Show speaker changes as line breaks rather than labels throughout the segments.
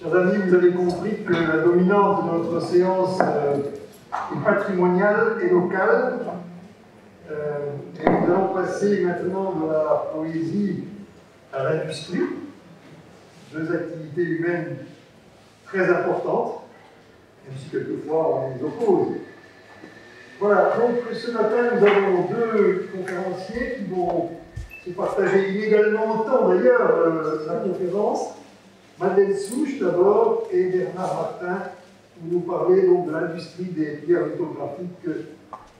Chers amis, vous avez compris que la dominante de notre séance est patrimoniale et locale. Et nous allons passer maintenant de la poésie à l'industrie, deux activités humaines très importantes, même si quelquefois on les oppose. Voilà, donc ce matin nous avons deux conférenciers qui vont se partager inégalement en temps d'ailleurs la conférence. Madeleine Souche d'abord et Bernard Martin pour nous parler donc de l'industrie des pierres lithographiques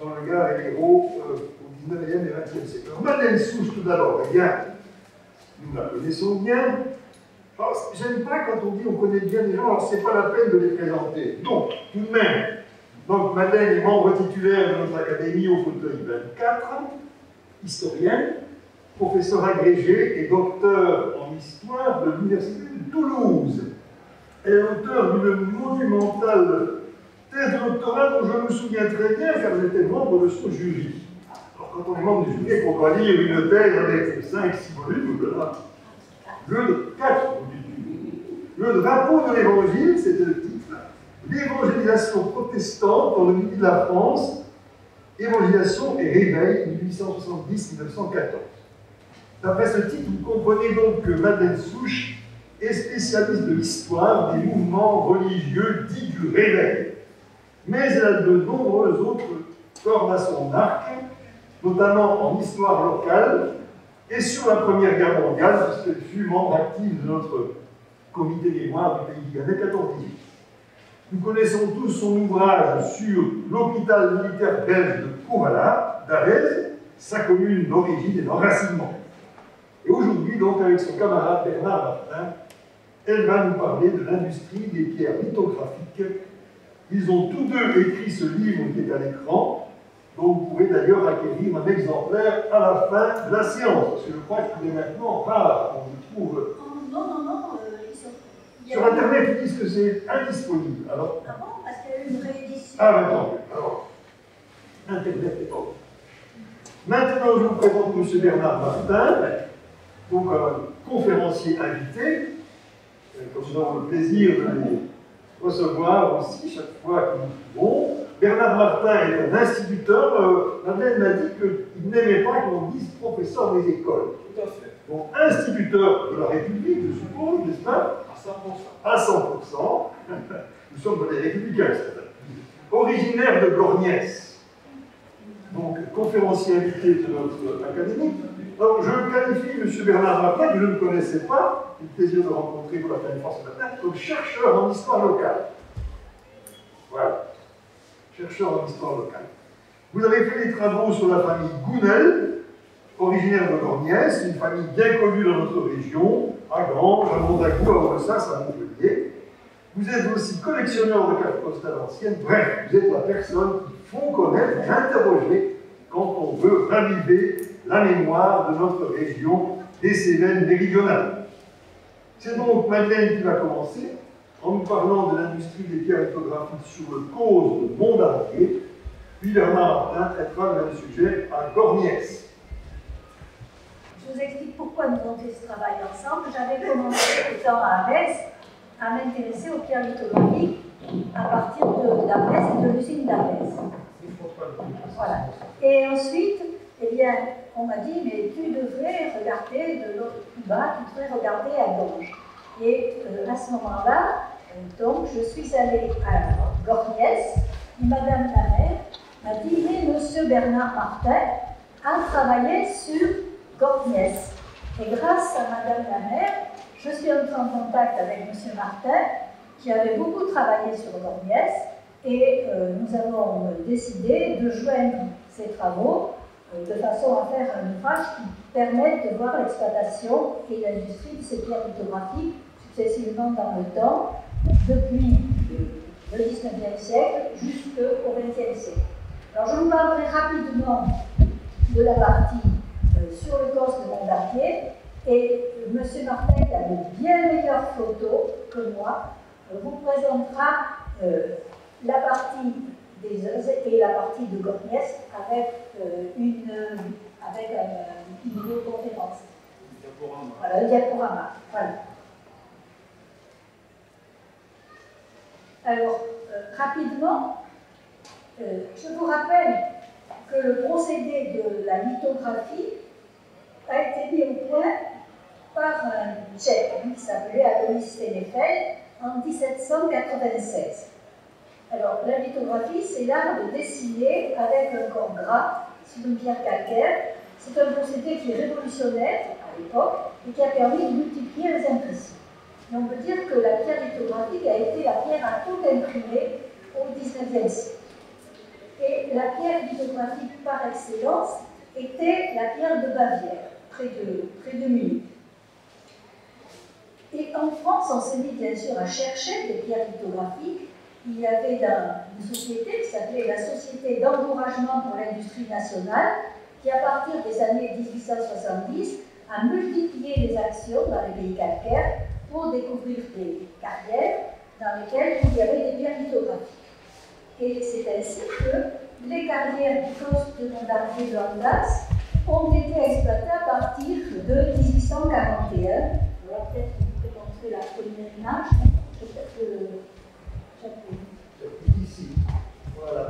dans le Gard et l'Hérault au 19e et 20e siècle. Alors, Madeleine Souche tout d'abord, eh bien, nous la connaissons bien. J'aime pas quand on dit on connaît bien les gens, alors c'est pas la peine de les présenter. Donc, tout de même, donc Madeleine est membre titulaire de notre académie au fauteuil 24, historienne, professeur agrégé et docteur en histoire de l'Université de Toulouse. Elle est l'auteur d'une monumentale thèse de doctorat dont je me souviens très bien car j'étais membre de ce jury. Alors quand on est membre du jury, on doit lire une thèse avec 5-6 volumes, voilà. Le 4 Le drapeau de l'Évangile, c'était le titre. L'évangélisation protestante dans le midi de la France, évangélisation et réveil 1870-1914. D'après ce titre, vous comprenez donc que Madeleine Souche est spécialiste de l'histoire des mouvements religieux dits du réveil. Mais elle a de nombreuses autres cordes à son arc, notamment en histoire locale et sur la Première Guerre mondiale, puisqu'elle fut membre active de notre comité mémoire du pays qui gagnait 14 18. Nous connaissons tous son ouvrage sur l'hôpital militaire belge de Courvala, d'Arez, sa commune d'origine et d'enracinement. Et aujourd'hui, donc, avec son camarade Bernard Martin, elle va nous parler de l'industrie des pierres lithographiques. Ils ont tous deux écrit ce livre qui est à l'écran, dont vous pourrez d'ailleurs acquérir un exemplaire à la fin de la séance, parce que je crois qu'il est maintenant rare, on le trouve.
Non,
Sur Internet, ils disent que c'est indisponible. Alors,
ah bon, parce qu'il y a eu une réédition.
ah, maintenant, alors, Internet est pas. Maintenant, je vous présente M. Bernard Martin, donc un conférencier invité, comme nous avons le plaisir de les recevoir aussi chaque fois que nous pouvons. Bernard Martin est un instituteur. Madeleine m'a dit qu'il n'aimait pas qu'on dise professeur des écoles.
Tout à fait.
Donc, instituteur de la République, je suppose, n'est-ce pas? À 100%. À 100%. Nous sommes des républicains, c'est-à-dire. Originaire de Gorgnès. Donc, conférencier invité de notre académie. Donc, je qualifie M. Bernard Martin, que je ne connaissais pas, j'ai le plaisir de rencontrer pour la première fois ce matin, comme chercheur en histoire locale. Voilà. Chercheur en histoire locale. Vous avez fait des travaux sur la famille Gounel, originaire de Gorgnès, une famille bien connue dans notre région, à Granges, à Mondagou, à Oressas, à Montpellier. Vous êtes aussi collectionneur de cartes postales anciennes. Bref, vous êtes la personne qu'il faut connaître et interroger quand on veut raviver la mémoire de notre région des Cévennes méridionales. C'est donc Madeleine qui va commencer en nous parlant de l'industrie des pierres lithographiques sur le cause de monde entier, puis Bernard Martin traitera le même sujet à Gorgnès.
Je vous explique pourquoi nous avons fait ce travail ensemble. J'avais commencé, étant à Arès, à m'intéresser aux pierres lithographiques à partir d'Arès et de l'usine d'Arès. Voilà. Et ensuite, eh bien, on m'a dit, mais tu devrais regarder de l'autre plus bas, tu devrais regarder à Ganges. Et à ce moment-là, donc, je suis allée à Gorgnès, et Madame la maire m'a dit, mais Monsieur Bernard Martin a travaillé sur Gorgnès. Et grâce à Madame la maire, je suis entrée en contact avec Monsieur Martin, qui avait beaucoup travaillé sur Gorgnès, et nous avons décidé de joindre ces travaux de façon à faire un ouvrage qui permette de voir l'exploitation et l'industrie de ces pierres lithographiques successivement dans le temps, depuis le 19e siècle jusqu'au 20e siècle. Alors je vous parlerai rapidement de la partie sur le corse de Montardier, et M. Martin, qui a de bien meilleures photos que moi, vous présentera la partie des Euzes et la partie de Gorgnès avec une vidéoconférence. Voilà, le diaporama. Voilà. Alors, rapidement, je vous rappelle que le procédé de la lithographie a été mis au point par un Tchèque qui s'appelait Adonis Steinefeld en 1796. Alors, la lithographie, c'est l'art de dessiner avec un corps gras sur une pierre calcaire. C'est un procédé qui est révolutionnaire à l'époque et qui a permis de multiplier les impressions. Et on peut dire que la pierre lithographique a été la pierre à tout imprimer au XIXe siècle. Et la pierre lithographique par excellence était la pierre de Bavière, près de Munich. Et en France, on s'est mis bien sûr à chercher des pierres lithographiques. Il y avait une société qui s'appelait la Société d'encouragement pour l'industrie nationale, qui à partir des années 1870 a multiplié les actions dans les pays calcaires pour découvrir des carrières dans lesquelles il y avait des pierres lithographiques. Et c'est ainsi que les carrières du poste de Montardier de Landas ont été exploitées à partir de 1841. Voilà, peut-être que vous pouvez montrer la première image. Peut-être que
ici. Voilà.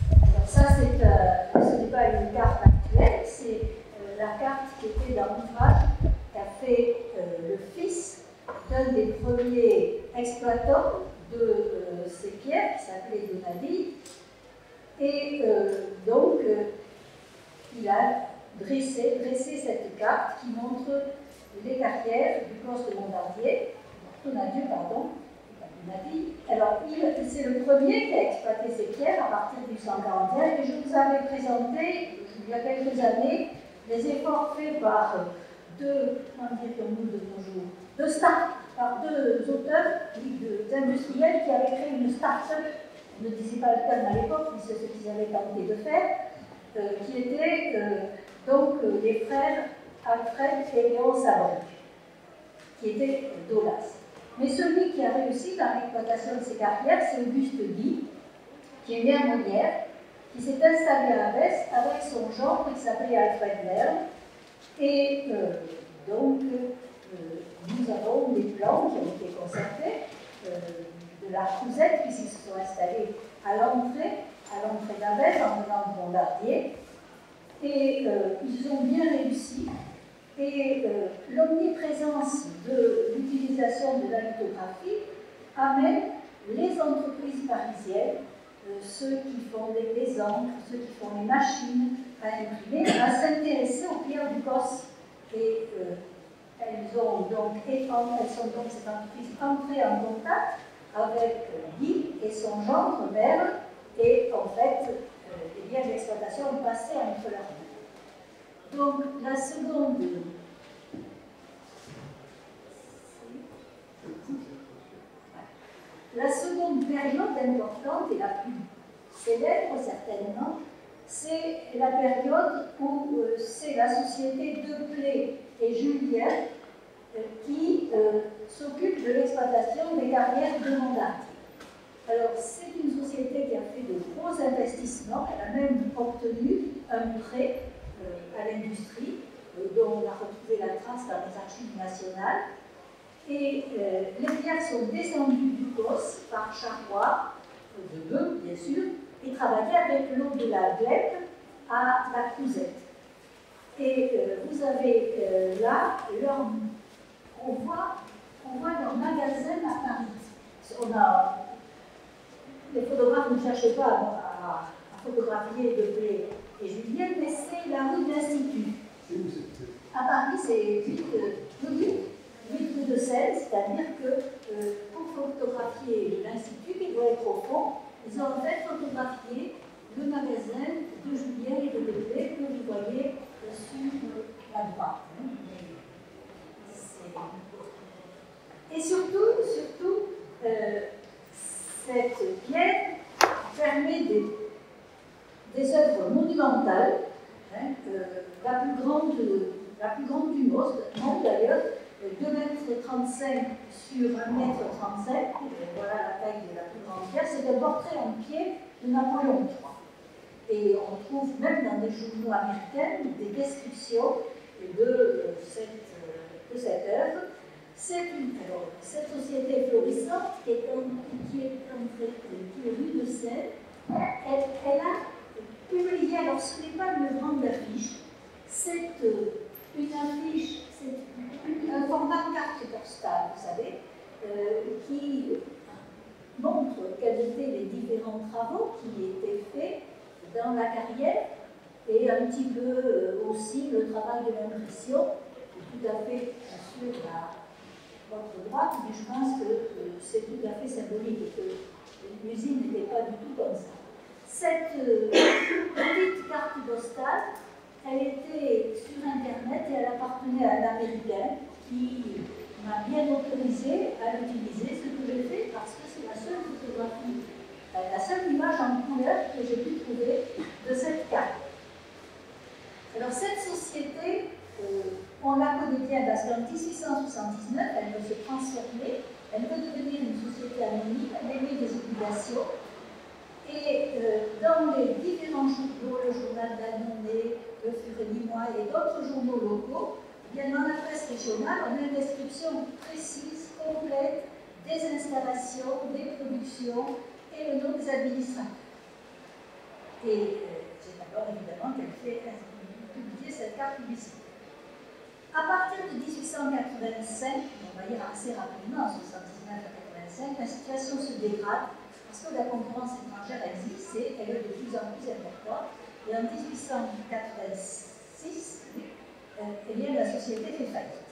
Alors ça, ce n'est pas une carte actuelle, c'est la carte qui était dans l'ouvrage qu'a fait le fils d'un des premiers exploitants de ces pierres, qui s'appelait Donadi. Et donc, il a dressé cette carte qui montre les carrières du poste de Montardier, Donadieu, pardon. Alors, c'est le premier qui a exploité ces pierres à partir de 1841 et je vous avais présenté, il y a quelques années, les efforts faits par deux auteurs, deux industriels qui avaient créé une start-up, on ne disait pas le terme à l'époque, mais c'est ce qu'ils avaient tenté de faire, qui étaient donc les frères Alfred et Léon Sabric, qui étaient d'Aulas. Mais celui qui a réussi dans l'exploitation de ces carrières, c'est Auguste Guy, qui est né à Molière, qui s'est installé à Avès avec son gendre qui s'appelait Alfred Merle. Et donc, nous avons des plans qui ont été conservés de la Crouzette, puisqu'ils se sont installés à l'entrée d'Avès, en venant de Bombardier. Et ils ont bien réussi. Et l'omniprésence de l'utilisation de la lithographie amène les entreprises parisiennes, ceux qui font les encres, ceux qui font les machines à imprimer, à s'intéresser aux pierres du Cos. Et elles sont donc ces entreprises entrées en contact avec Guy et son gendre Merle, et en fait, les biens d'exploitation ont passé entre leurs mains. Donc, la seconde période importante et la plus célèbre, certainement, c'est la période où c'est la société Deplay et Julien qui s'occupe de l'exploitation des carrières de Montardier. Alors, c'est une société qui a fait de gros investissements, elle a même obtenu un prêt à l'industrie, dont on a retrouvé la trace dans les archives nationales. Et les pierres sont descendues du Cos par Charrois, de Bœuf, bien sûr, et travaillaient avec l'eau de la Glèbe à la Crouzette. Et vous avez là, on voit leur magasin à Paris. Les photographes ne cherchaient pas à photographier Deplay et Julien, mais c'est la rue de l'Institut. À Paris, c'est 8 rue de Seine, c'est-à-dire que pour photographier l'Institut, qui doit être au fond, ils ont en fait photographié le magasin de Julien et de Deplay que vous voyez sur la droite. Et surtout, cette pierre permet des œuvres monumentales, la plus grande du monde d'ailleurs, 2,35 m sur 1,35 m, voilà la taille de la plus grande pierre, c'est un portrait en pied de Napoléon III. Et on trouve même dans des journaux américains des descriptions de cette œuvre. Cette société florissante qui est rue de Seine, elle a publié, alors ce n'est pas une grande affiche, c'est une affiche, c'est un format carte postale, vous savez, qui montre quels étaient les différents travaux qui étaient faits dans la carrière et un petit peu aussi le travail de l'impression, tout à fait, bien sûr, à votre droite, mais je pense que c'est tout à fait symbolique et que l'usine n'était pas du tout comme ça. Cette petite carte postale, elle était sur Internet et elle appartenait à un Américain qui m'a bien autorisé à l'utiliser, ce que j'ai fait parce que c'est la seule photographie, la seule image en couleur que j'ai pu trouver de cette carte. Alors cette société, on la connaît bien parce qu'en 1879, elle veut se transformer, elle veut devenir une société anonyme, elle émet des obligations. Et dans les différents journaux, le journal d'Annonay, le Furelimois et d'autres journaux locaux, bien dans la presse régionale, on a une description précise, complète des installations, des productions et le nom des administrateurs. Et c'est d'abord évidemment qu'elle fait publier cette carte publicitaire. À partir de 1885, on va dire assez rapidement, en 79 à 85, la situation se dégrade parce que la concurrence étrangère existe et elle est de plus en plus importante. Et en 1886, eh bien, la société fait faillite.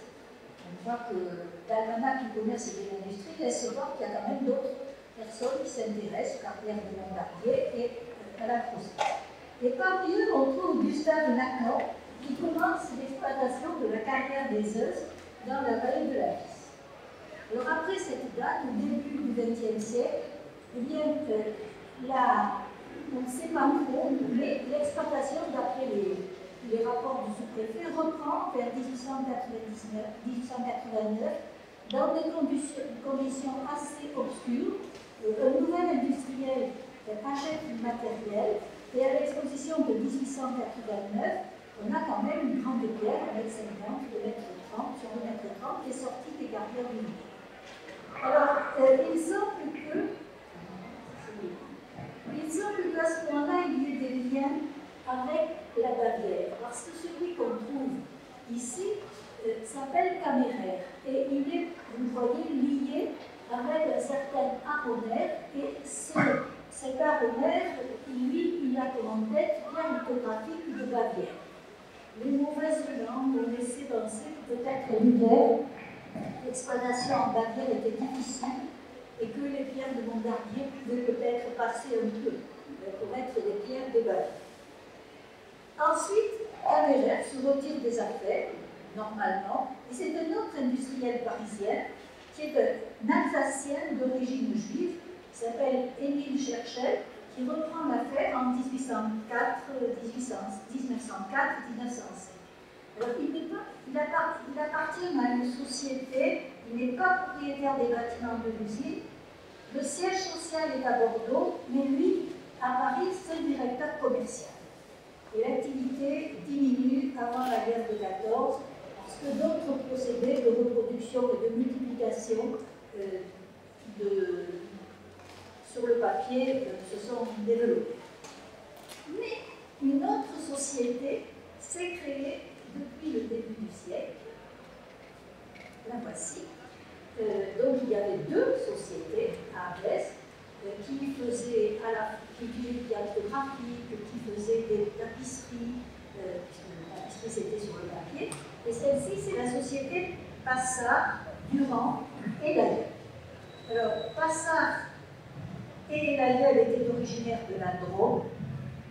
On voit que l'almanach du commerce et de l'industrie laisse voir qu'il y a quand même d'autres personnes qui s'intéressent aux carrières de Montardier et à la procédure. Et parmi eux, on trouve Gustave Nacon, qui commence l'exploitation de la carrière des œufs dans la vallée de la Visse. Alors après cette date, au début du XXe siècle, eh bien, on ne sait pas trop, mais l'exploitation, d'après les rapports du sous-préfet, reprend vers 1889 dans des conditions assez obscures. Un nouvel industriel achète du matériel et à l'exposition de 1889, on a quand même une grande pierre, 1,50 m, 2,30 m sur 1,30 m, qui est sortie des carrières du Nord. Alors, il semble qu'à ce moment-là, il y ait des liens avec la Bavière, parce que celui qu'on trouve ici s'appelle Caméraire, et il est, vous voyez, lié avec un certain Aronner, et cet Aronner, lui, il a comme tête bien lithographique de Bavière. Les mauvaises langues ont laissé penser que peut-être l'hiver, l'exploitation en Bavière était difficile et que les pierres de Montardier pouvaient peut-être passer un peu pour être des pierres de Bavière. Ensuite, Caméraire se retire des affaires, normalement, et c'est un autre industriel parisien qui est un Alsacien d'origine juive, qui s'appelle Émile Cherchel, qui reprend l'affaire en 1904-1905. Alors, il appartient à une société, il n'est pas propriétaire des bâtiments de l'usine, le siège social est à Bordeaux, mais lui, à Paris, c'est le directeur commercial. Et l'activité diminue avant la guerre de 14, parce que d'autres procédés de reproduction et de multiplication sur le papier se sont développés. Mais une autre société s'est créée depuis le début du siècle. La voici. Donc il y avait deux sociétés à Arles qui faisaient qui faisaient des tapisseries, puisque la tapisserie c'était sur le papier. Et celle-ci, c'est la société Passard, Durand et Lalleud. Alors, Passard et Lalleud étaient originaires de la Drôme,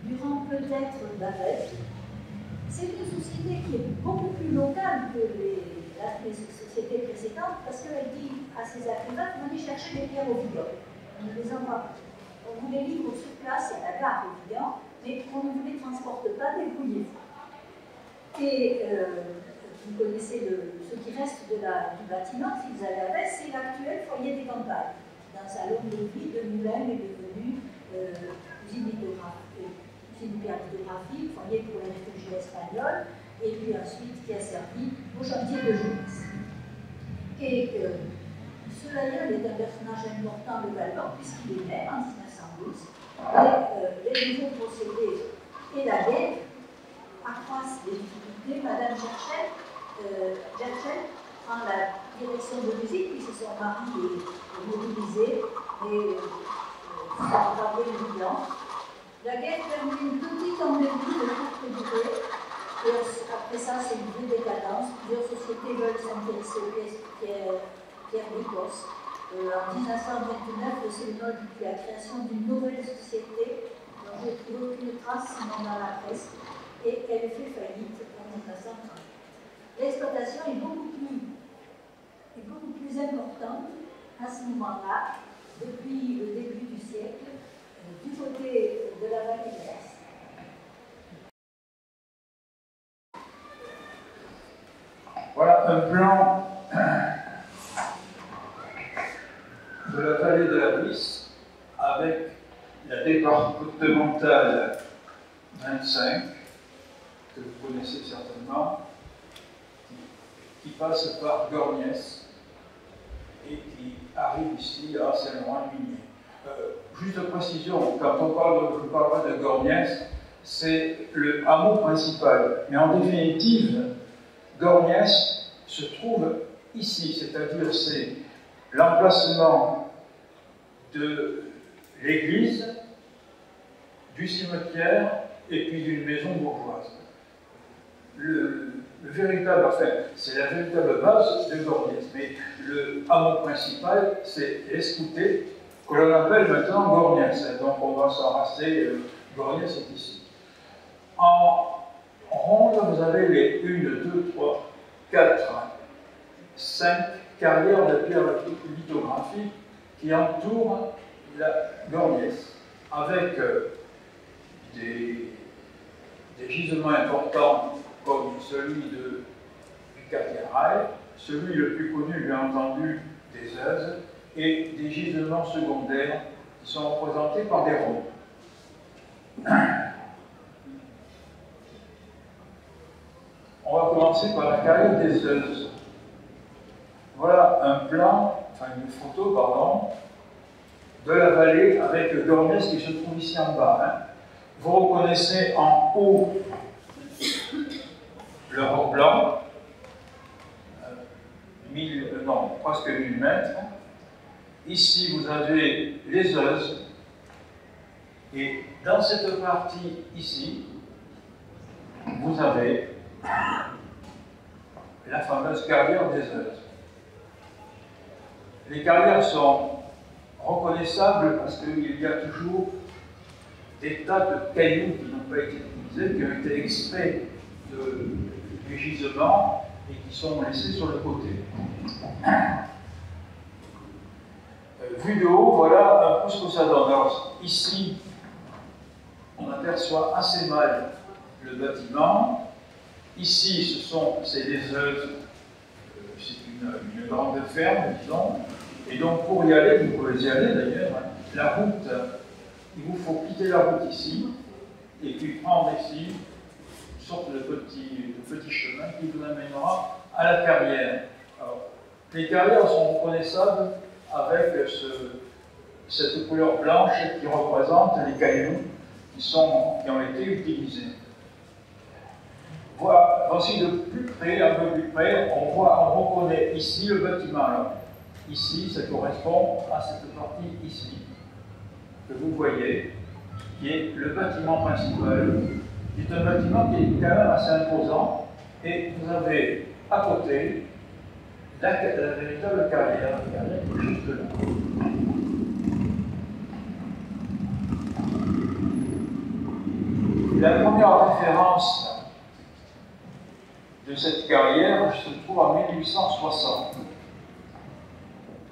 Durand peut-être d'Avette. C'est une société qui est beaucoup plus locale que les sociétés précédentes parce qu'elle dit à ses acquéreurs qu'on allait chercher des pierres au Vigan. On ne les envoie pas. On vous les livre sur place à la gare au Vigan, mais on ne vous les transporte pas, débrouillez-vous. Et vous connaissez ce qui reste du bâtiment, si vous allez à Metz, c'est l'actuel foyer des campagnes. Dans sa longue vie, de Moulin est devenu usine lithographique, foyer pour les réfugiés espagnols, et puis ensuite qui a servi au chantier de jeunesse. et que M. Laïeul est un personnage important localement, puisqu'il est maire en 1912, et les nouveaux procédés et la guerre accroissent les difficultés. Madame Gerchel prend la direction de musique, puisque son mari est mobilisé et son travail est évident. La guerre permet une petite embellie de courte durée, et après ça, c'est une vraie décadence. Plusieurs sociétés veulent s'intéresser aux pièces Pierre Vicos. En 1929, le Sénat dit la création d'une nouvelle société dont je ne trouve aucune trace sinon dans la presse, et elle fait faillite en 1930. L'exploitation est beaucoup plus importante à ce moment-là, depuis le début du siècle, du côté de la vallée de l'Est.
Voilà un plan de la vallée de la Lys avec la départementale 25, que vous connaissez certainement, qui passe par Gorgnès et qui arrive ici à Saint-Laurent-Minier. Juste précision, quand je parlerai de Gorgnès, c'est le hameau principal. Mais en définitive, Gorgnès se trouve ici, c'est-à-dire c'est l'emplacement de l'église, du cimetière et puis d'une maison bourgeoise. Le véritable, enfin, c'est la véritable base de Gorgnès, mais le hameau principal, c'est l'Escouté, que l'on appelle maintenant Gorgnès. Donc on va s'embrasser, Gorgnès est ici. En ronde, vous avez les 1, 2, 3, 4, 5 carrières de pierre lithographique qui entourent la Gorgnès, avec des gisements importants comme celui du Cathédrale, celui le plus connu, bien entendu, des Euzes, et des gisements secondaires qui sont représentés par des ronds. On va commencer par la carrière des Euzes. Voilà un plan, enfin une photo, pardon, de la vallée avec Gorgnès qui se trouve ici en bas. Vous reconnaissez en haut le roc blanc, presque 1000 mètres. Ici, vous avez les Euzes. Et dans cette partie ici, vous avez la fameuse carrière des Euzes. Les carrières sont reconnaissables parce qu'il y a toujours des tas de cailloux qui n'ont pas été utilisés, qui ont été extraits du gisement et qui sont laissés sur le côté. Vu de haut, voilà un peu ce que ça donne. Alors, ici, on aperçoit assez mal le bâtiment. Ici, c'est des Euzes, c'est une grande ferme, disons. Et donc, pour y aller, vous pouvez y aller d'ailleurs, la route, il vous faut quitter la route ici, et puis prendre ici une sorte de petit chemin qui vous amènera à la carrière. Alors, les carrières sont reconnaissables avec cette couleur blanche qui représente les cailloux qui ont été utilisés. Voici de plus près, un peu plus près, on reconnaît ici le bâtiment. Alors, ici, ça correspond à cette partie ici, que vous voyez, qui est le bâtiment principal, qui est un bâtiment qui est quand même assez imposant, et vous avez à côté la véritable carrière qui est juste là. La première référence de cette carrière se trouve en 1860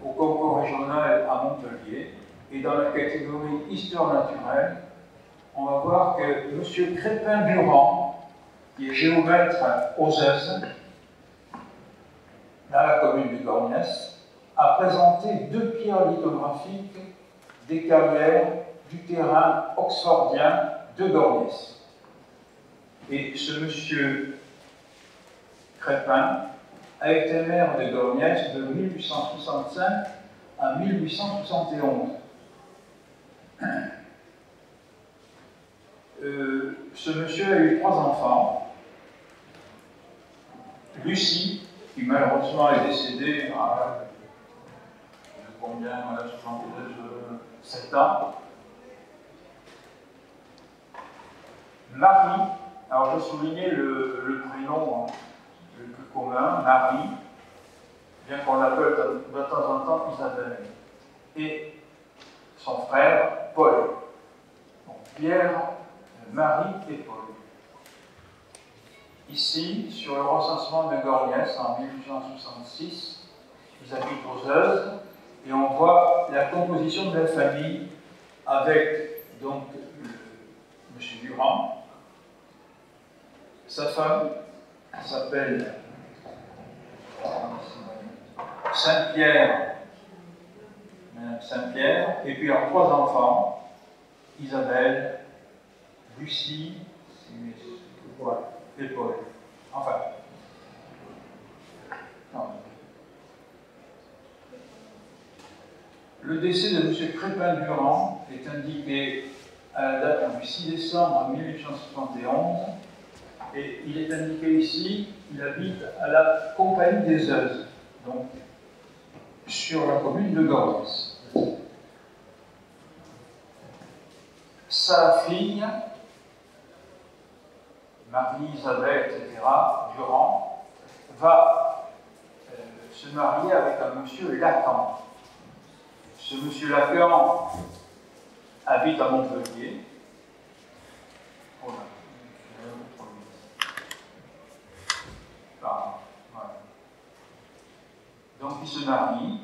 au concours régional à Montpellier, et dans la catégorie Histoire naturelle, on va voir que M. Crépin-Durand, qui est géomètre aux Euzes, dans la commune de Gorgnès, a présenté 2 pierres lithographiques des carrières du terrain oxfordien de Gorgnès. Et ce monsieur Crépin a été maire de Gorgnès de 1865 à 1871. Ce monsieur a eu 3 enfants. Lucie, qui malheureusement est décédée à combien, 7 ans. Marie, alors je soulignais le prénom le plus commun, Marie, bien qu'on l'appelle de temps en temps Isabelle, et son frère Paul. Donc, Pierre, Marie et Paul. Ici, sur le recensement de Gorgnès en 1866, ils habitent aux Euzes, et on voit la composition de la famille avec donc M. Durand. Sa femme s'appelle Saint-Pierre, Madame Saint-Pierre, et puis leurs 3 enfants, Isabelle, Lucie et Paul. Enfin, non. Le décès de M. Crépin-Durand est indiqué à la date du 6 décembre 1871, et il est indiqué ici, il habite à la Compagnie des Euzes, donc sur la commune de Gorgnès. Sa fille, Marie-Isabelle, etc., Durand, va se marier avec un monsieur Lacan. Ce monsieur Lacan habite à Montpellier. Voilà. Voilà. Donc il se marie,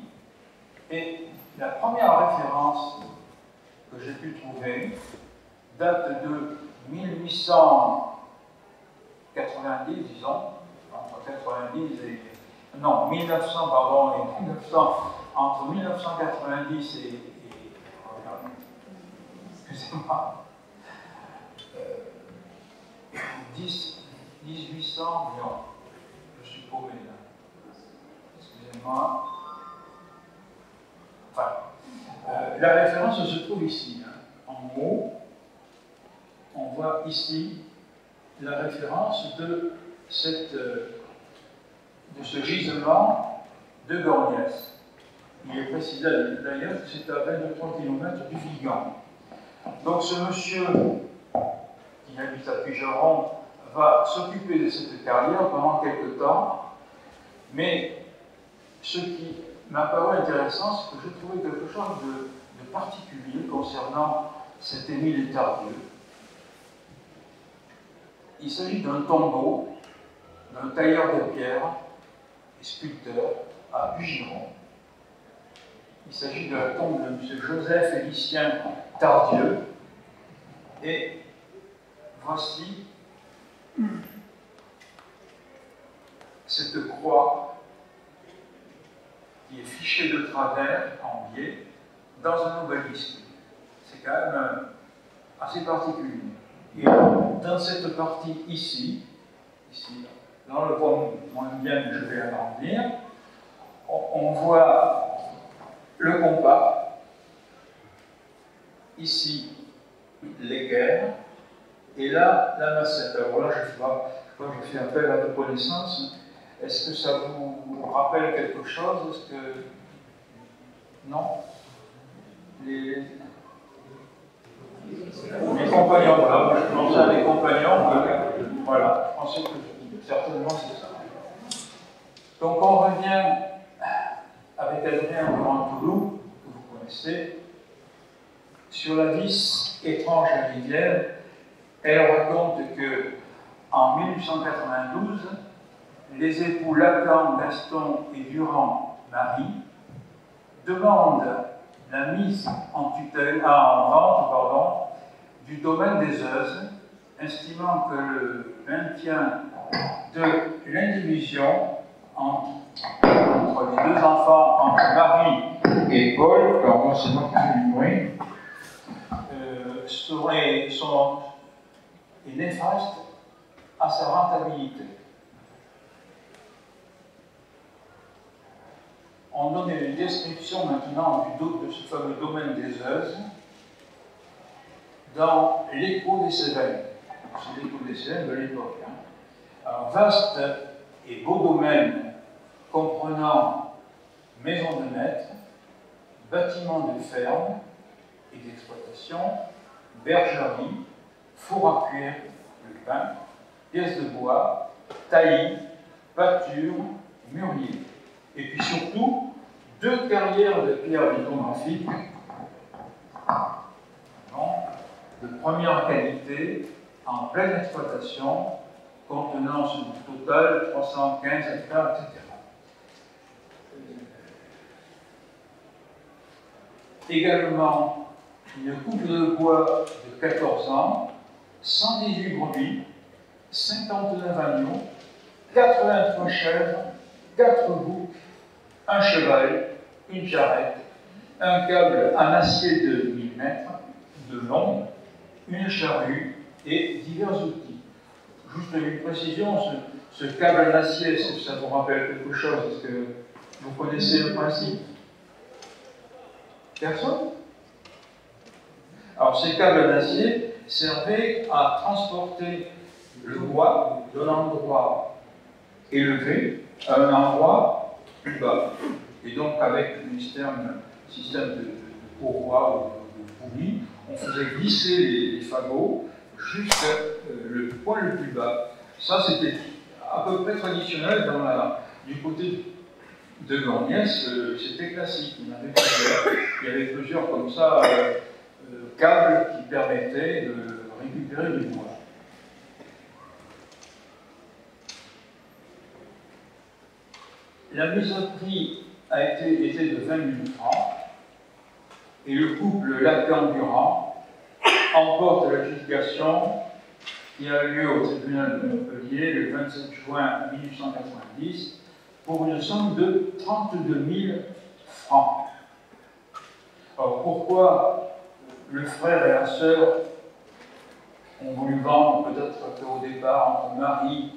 et la première référence que j'ai pu trouver date de 1890, disons, entre 90 et... non, 1900, pardon, et 1900, entre 1990 et excusez-moi, 1800, non, je suis paumé là, excusez-moi, enfin, la référence se trouve ici, hein. En haut, on voit ici la référence de ce gisement de Gorgnès. Il est précisé d'ailleurs que c'est à 23 km du Vigan. Donc ce monsieur qui habite à Puigeron va s'occuper de cette carrière pendant quelque temps, mais ce qui m'a paru intéressant, c'est que je trouvais quelque chose de particulier concernant cet Émile Tardieu. Il s'agit d'un tombeau d'un tailleur de pierre et sculpteur à Puigeron. Il s'agit de la tombe de M. Joseph Félicien Tardieu. Et voici cette croix qui est fichée de travers en biais dans un obélisque. C'est quand même assez particulier. Et dans cette partie ici, là on le voit moins bien, mais je vais agrandir, on voit le compas, ici l'équerre, et là la massette. Alors là, je fais appel à vos connaissances. Est-ce que ça vous rappelle quelque chose? Est-ce que... Non? Les compagnons, voilà, moi je pensais à des compagnons, voilà, je pensais que certainement c'est ça. Donc on revient avec Adrien Durand-Touloux, que vous connaissez, sur la vis étrange à Rivière. Elle raconte que en 1892, les époux Lacan, Gaston et Durand-Marie demandent la mise en vente du domaine des Euzes, estimant que le maintien de l'indivision entre les 2 enfants, entre Marie et Paul, alors moi c'est moi qui fais du bruit, est néfaste à sa rentabilité. on donne une description maintenant de ce fameux domaine des Euzes dans l'écho des Cévennes. C'est l'écho des Cévennes de l'époque. Hein. Alors, vaste et beau domaine comprenant maisons de maître, bâtiments de ferme et d'exploitation, bergerie, four à cuire, le pain, pièces de bois, taillis, pâtures, mûriers. Et puis surtout, 2 carrières de pierre lithographique de première qualité, en pleine exploitation, contenant sur le total 315 hectares, etc. Également, une couple de bois de 14 ans, 118 brebis, 59 agneaux, 83 chèvres, 4 boucs, un cheval, une charrette, un câble en acier de 1000 mètres de long, une charrue et divers outils. Juste une précision, ce câble en acier, est-ce que ça vous rappelle quelque chose? Est-ce que vous connaissez le principe? Personne? Alors, ces câbles d'acier servaient à transporter le bois de l'endroit élevé à un endroit plus bas. Et donc, avec un système de courroie ou de poulie, on faisait glisser les fagots jusqu'à le point le plus bas. Ça, c'était à peu près traditionnel du côté de Gorgnès, c'était classique. Il y avait plusieurs comme ça, câbles qui permettaient de récupérer du bois. La mise à prix était de 20 000 francs et le couple Lacan-Durand emporte l'adjudication qui a lieu au tribunal de Montpellier le 27 juin 1890 pour une somme de 32 000 francs. Alors pourquoi le frère et la sœur ont voulu vendre, peut-être qu'au départ, entre Marie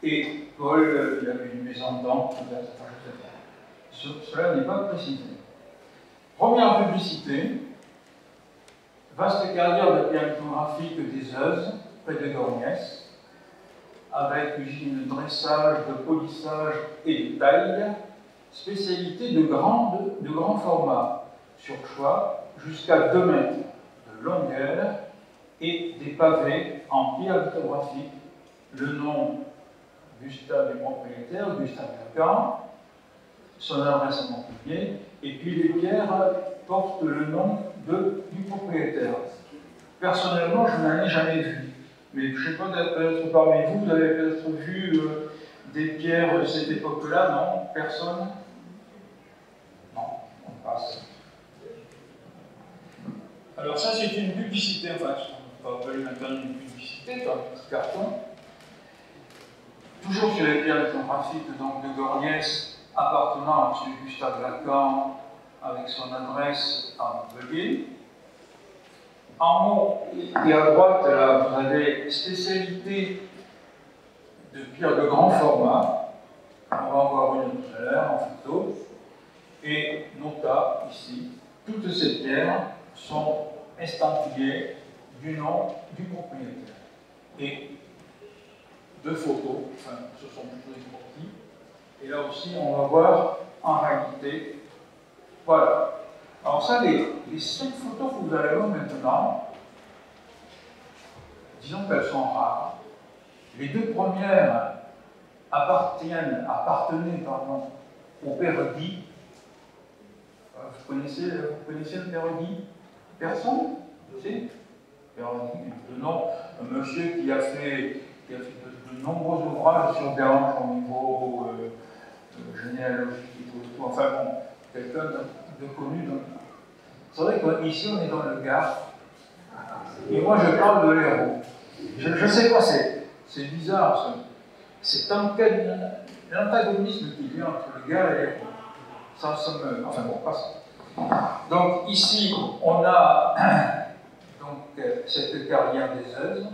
et Paul, il y avait une mésentente, peut-être, enfin, je ne sais pas. Cela n'est pas précisé. Première publicité, vaste carrière de pierre lithographique des Euzes, près de Gorgnès, avec usine de dressage, de polissage et de taille, spécialité de grand format, sur choix, jusqu'à 2 mètres de longueur, et des pavés en pierre lithographique. Le nom Gustave du propriétaire, Gustave Lacan, son adresse à Montpellier, et puis les pierres portent le nom du propriétaire. Personnellement, je n'en ai jamais vu. Mais je ne sais pas, peut-être parmi vous, vous avez peut-être vu des pierres de cette époque-là, non? Personne? Non, on passe. Alors ça, c'est une publicité, enfin, on va appeler maintenant une publicité, un petit carton. Toujours sur les pierres lithographiques donc, de Gorgnès, appartenant à M. Gustave Lacan, avec son adresse à Montpellier. En haut et à droite, là, vous avez spécialité de pierres de grand format. On va en voir une tout à l'heure en photo. Et nota, ici, toutes ces pierres sont estampillées du nom du propriétaire. Et 2 photos, enfin, ce sont plutôt des croquis. Et là aussi, on va voir en réalité, voilà. Alors ça, les 5 photos que vous allez voir maintenant, disons qu'elles sont rares. Les 2 premières appartenaient au père Guy. Vous connaissez le père Guy? Personne? Si? Père Guy, le nom, un monsieur qui a fait de nombreux ouvrages sur Bérange au niveau généalogique et tout. Enfin bon, quelqu'un de connu. C'est vrai qu'ici on est dans le Gard, et moi je parle de l'Hérault. Je ne sais pas, c'est bizarre, c'est l'antagonisme qu'il y a entre le Gard et l'Hérault. Ça me... Enfin bon, passe. Donc ici, on a donc, cette carrière des Euzes.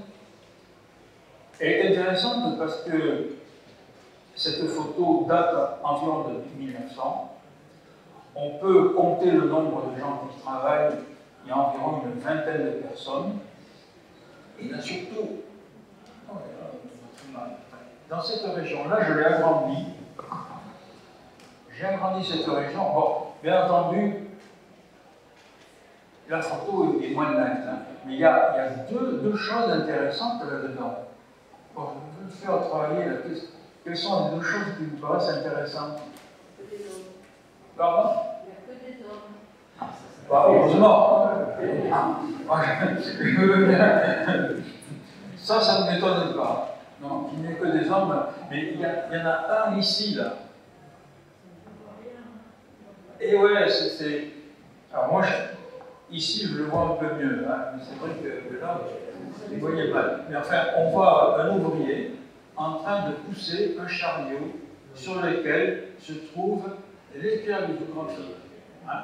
Elle est intéressante parce que cette photo date environ de 1900. On peut compter le nombre de gens qui travaillent, il y a environ une vingtaine de personnes. Et là surtout, dans cette région-là, je l'ai agrandi. J'ai agrandi cette région. Bon, bien entendu, la photo est moins nette, hein, mais il y a deux choses intéressantes là-dedans. Bon, je veux faire travailler la question. Quelles sont les deux choses qui vous paraissent intéressantes? Pardon? Bah, heureusement. Ça ne m'étonne pas. Non, il n'y a que des hommes, mais il y en a un ici, là. Et ouais, c'est. Alors moi, ici, je le vois un peu mieux, hein, mais c'est vrai que là, vous ne voyez pas. Mais enfin, on voit un ouvrier en train de pousser un chariot sur lequel se trouvent les pierres lithographiques. Hein.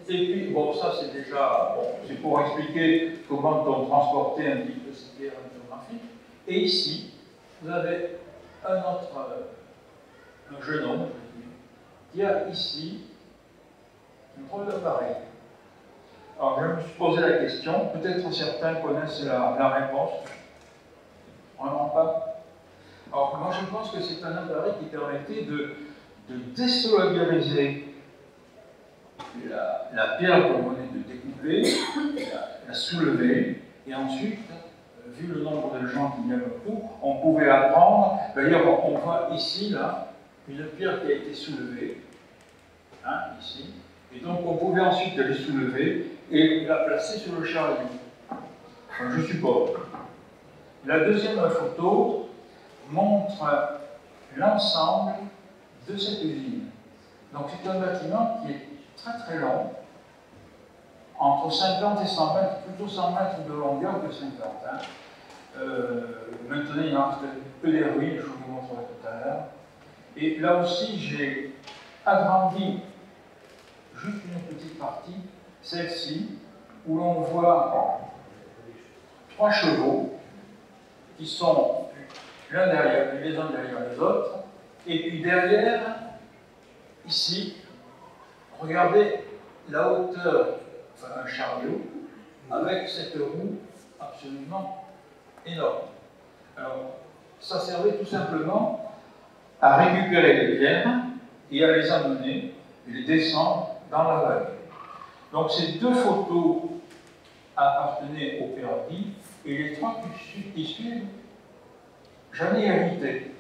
Et puis, bon, ça c'est déjà, bon, c'est pour expliquer comment on transportait un petit peu ces pierres lithographiques. Et ici, vous avez un autre, un jeune homme, qui a ici un drôle d'appareil. Alors, je me suis posé la question, peut-être certains connaissent la réponse. Vraiment pas. Alors, moi je pense que c'est un appareil qui permettait de désolidariser la pierre qu'on venait de découper, la soulever, et ensuite, vu le nombre de gens qu'il y a autour, on pouvait la prendre. D'ailleurs, on voit ici, là, une pierre qui a été soulevée, hein, ici, et donc on pouvait ensuite la soulever et la placer sur le chariot. Enfin, je suppose. La deuxième photo montre l'ensemble de cette usine. Donc c'est un bâtiment qui est très très long, entre 50 et 100 mètres, plutôt 100 mètres de longueur que 50. Hein. Maintenant il n'en reste que des ruines, je vous montrerai tout à l'heure. Et là aussi j'ai agrandi juste une petite partie, celle-ci, où l'on voit 3 chevaux qui sont les uns derrière les autres, et puis derrière, ici, regardez la hauteur, enfin un chariot, avec cette roue absolument énorme. Alors, ça servait tout simplement à récupérer les pierres et à les amener et les descendre dans la vallée. Donc ces 2 photos appartenaient au père Guy, et les 3 qui suivent, j'en ai hérité.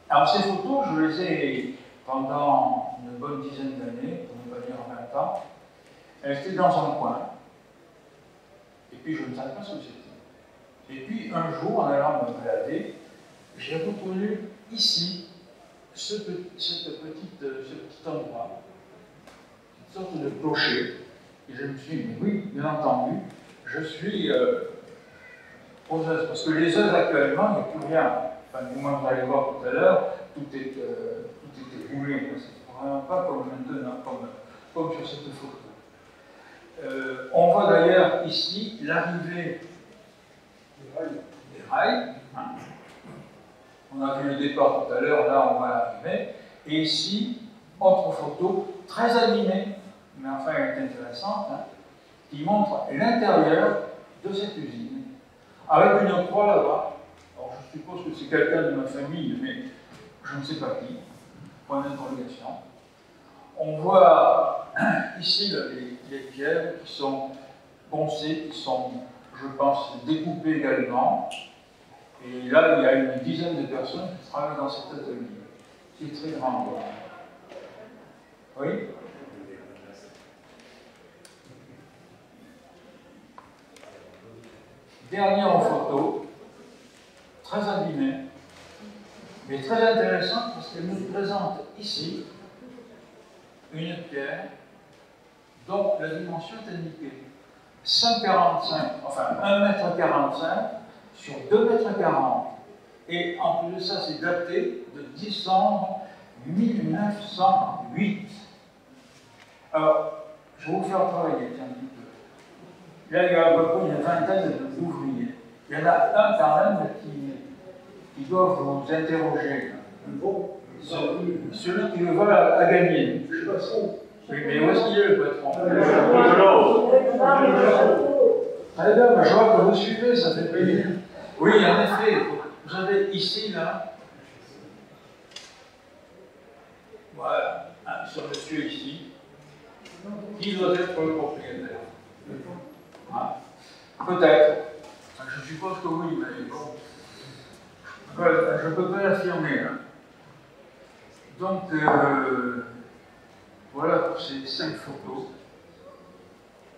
Alors ces photos, je les ai pendant une bonne dizaine d'années, pour ne pas dire 20 ans. Elles étaient dans un coin, et puis je ne savais pas ce que c'était. Et puis un jour, en allant me balader, j'ai reconnu ici ce petit endroit, une sorte de clocher. Et je me suis dit, mais oui, bien entendu, je suis aux œuvres. Parce que les œuvres actuellement, il n'y a plus rien. Enfin, du moins, vous allez voir tout à l'heure, tout était roulé. C'est vraiment pas comme maintenant, comme sur cette photo. On voit d'ailleurs ici l'arrivée des rails. Hein. On a vu le départ tout à l'heure, là on va l'arrivée. Et ici, autre photo, très animée, mais enfin elle est intéressante, hein, qui montre l'intérieur de cette usine, avec une croix là-bas. Alors je suppose que c'est quelqu'un de ma famille, mais je ne sais pas qui, point d'interrogation. On voit ici les pierres qui sont poncées, qui sont, je pense, découpées également. Et là, il y a une dizaine de personnes qui travaillent dans cet atelier, qui est très grand. Oui? Dernière photo, très abîmée, mais très intéressante parce qu'elle nous présente ici une pierre dont la dimension est indiquée. 1,45 enfin 1,45 m sur 2,40 m. Et en plus de ça, c'est daté de décembre 1908. Alors, je vais vous faire travailler un petit peu. Là, il y a à peu près une vingtaine d'ouvriers. Il y en a un quand même qui doit vous interroger. Celui qui veut à gagner.
Je sais pas trop.
Oui, mais où est-ce qu'il est le patron?
Le
Très bien, je vois que vous suivez, ça fait plaisir. Oui, en effet, vous avez ici, là, voilà, ce monsieur ici, qui doit être le propriétaire. Hein? Peut-être. Je suppose que oui, mais bon. Je ne peux pas l'affirmer. Hein. Donc, voilà pour ces 5 photos,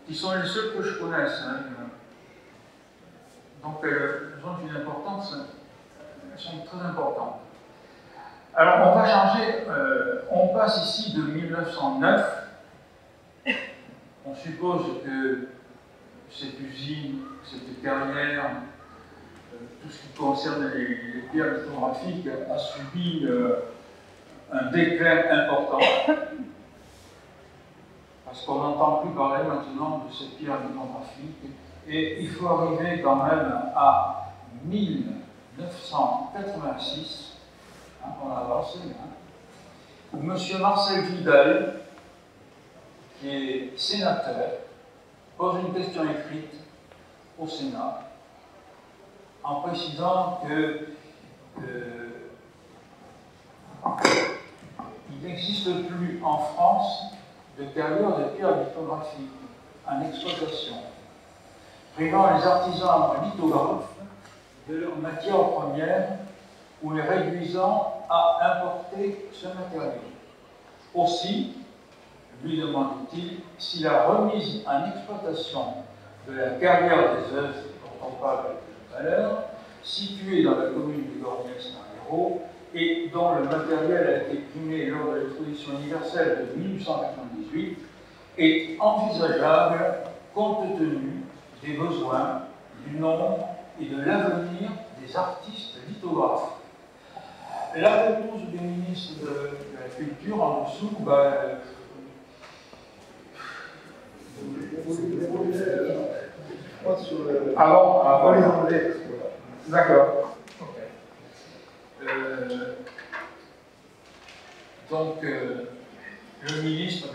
qui sont les seules que je connaisse. Hein. Donc, elles ont une importance, elles sont très importantes. Alors, on va changer, on passe ici de 1909. On suppose que cette usine, cette carrière, tout ce qui concerne les pierres lithographiques a subi un déclin important. Parce qu'on n'entend plus parler maintenant de ces pierres lithographiques. Et il faut arriver quand même à 1986, hein, on a avancé, hein, où M. Marcel Vidal, qui est sénateur, pose une question écrite au Sénat en précisant que il n'existe plus en France de carrière de pierres lithographiques en exploitation, privant les artisans lithographes de leur matière première ou les réduisant à importer ce matériau. Aussi, lui demande-t-il si la remise en exploitation de la carrière des œuvres dont on parle tout à l'heure, située dans la commune de Gorgnès dans l'Hérault et dont le matériel a été primé lors de l'exposition universelle de 1898, est envisageable compte tenu des besoins, du nombre et de l'avenir des artistes lithographes. La réponse du ministre de la Culture en dessous, avant les Anglais. D'accord. Okay. Donc, le ministre,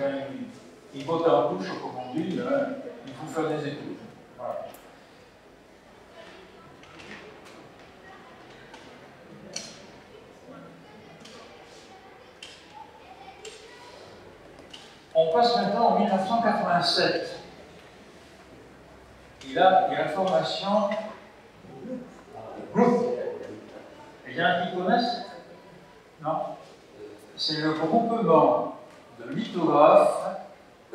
il botte en touche, comme on dit, hein, il faut faire des études. Voilà. On passe maintenant en 1987. Et là, il y a la formation groupe. Il y en a qui connaissent? Non? C'est le groupement de lithographes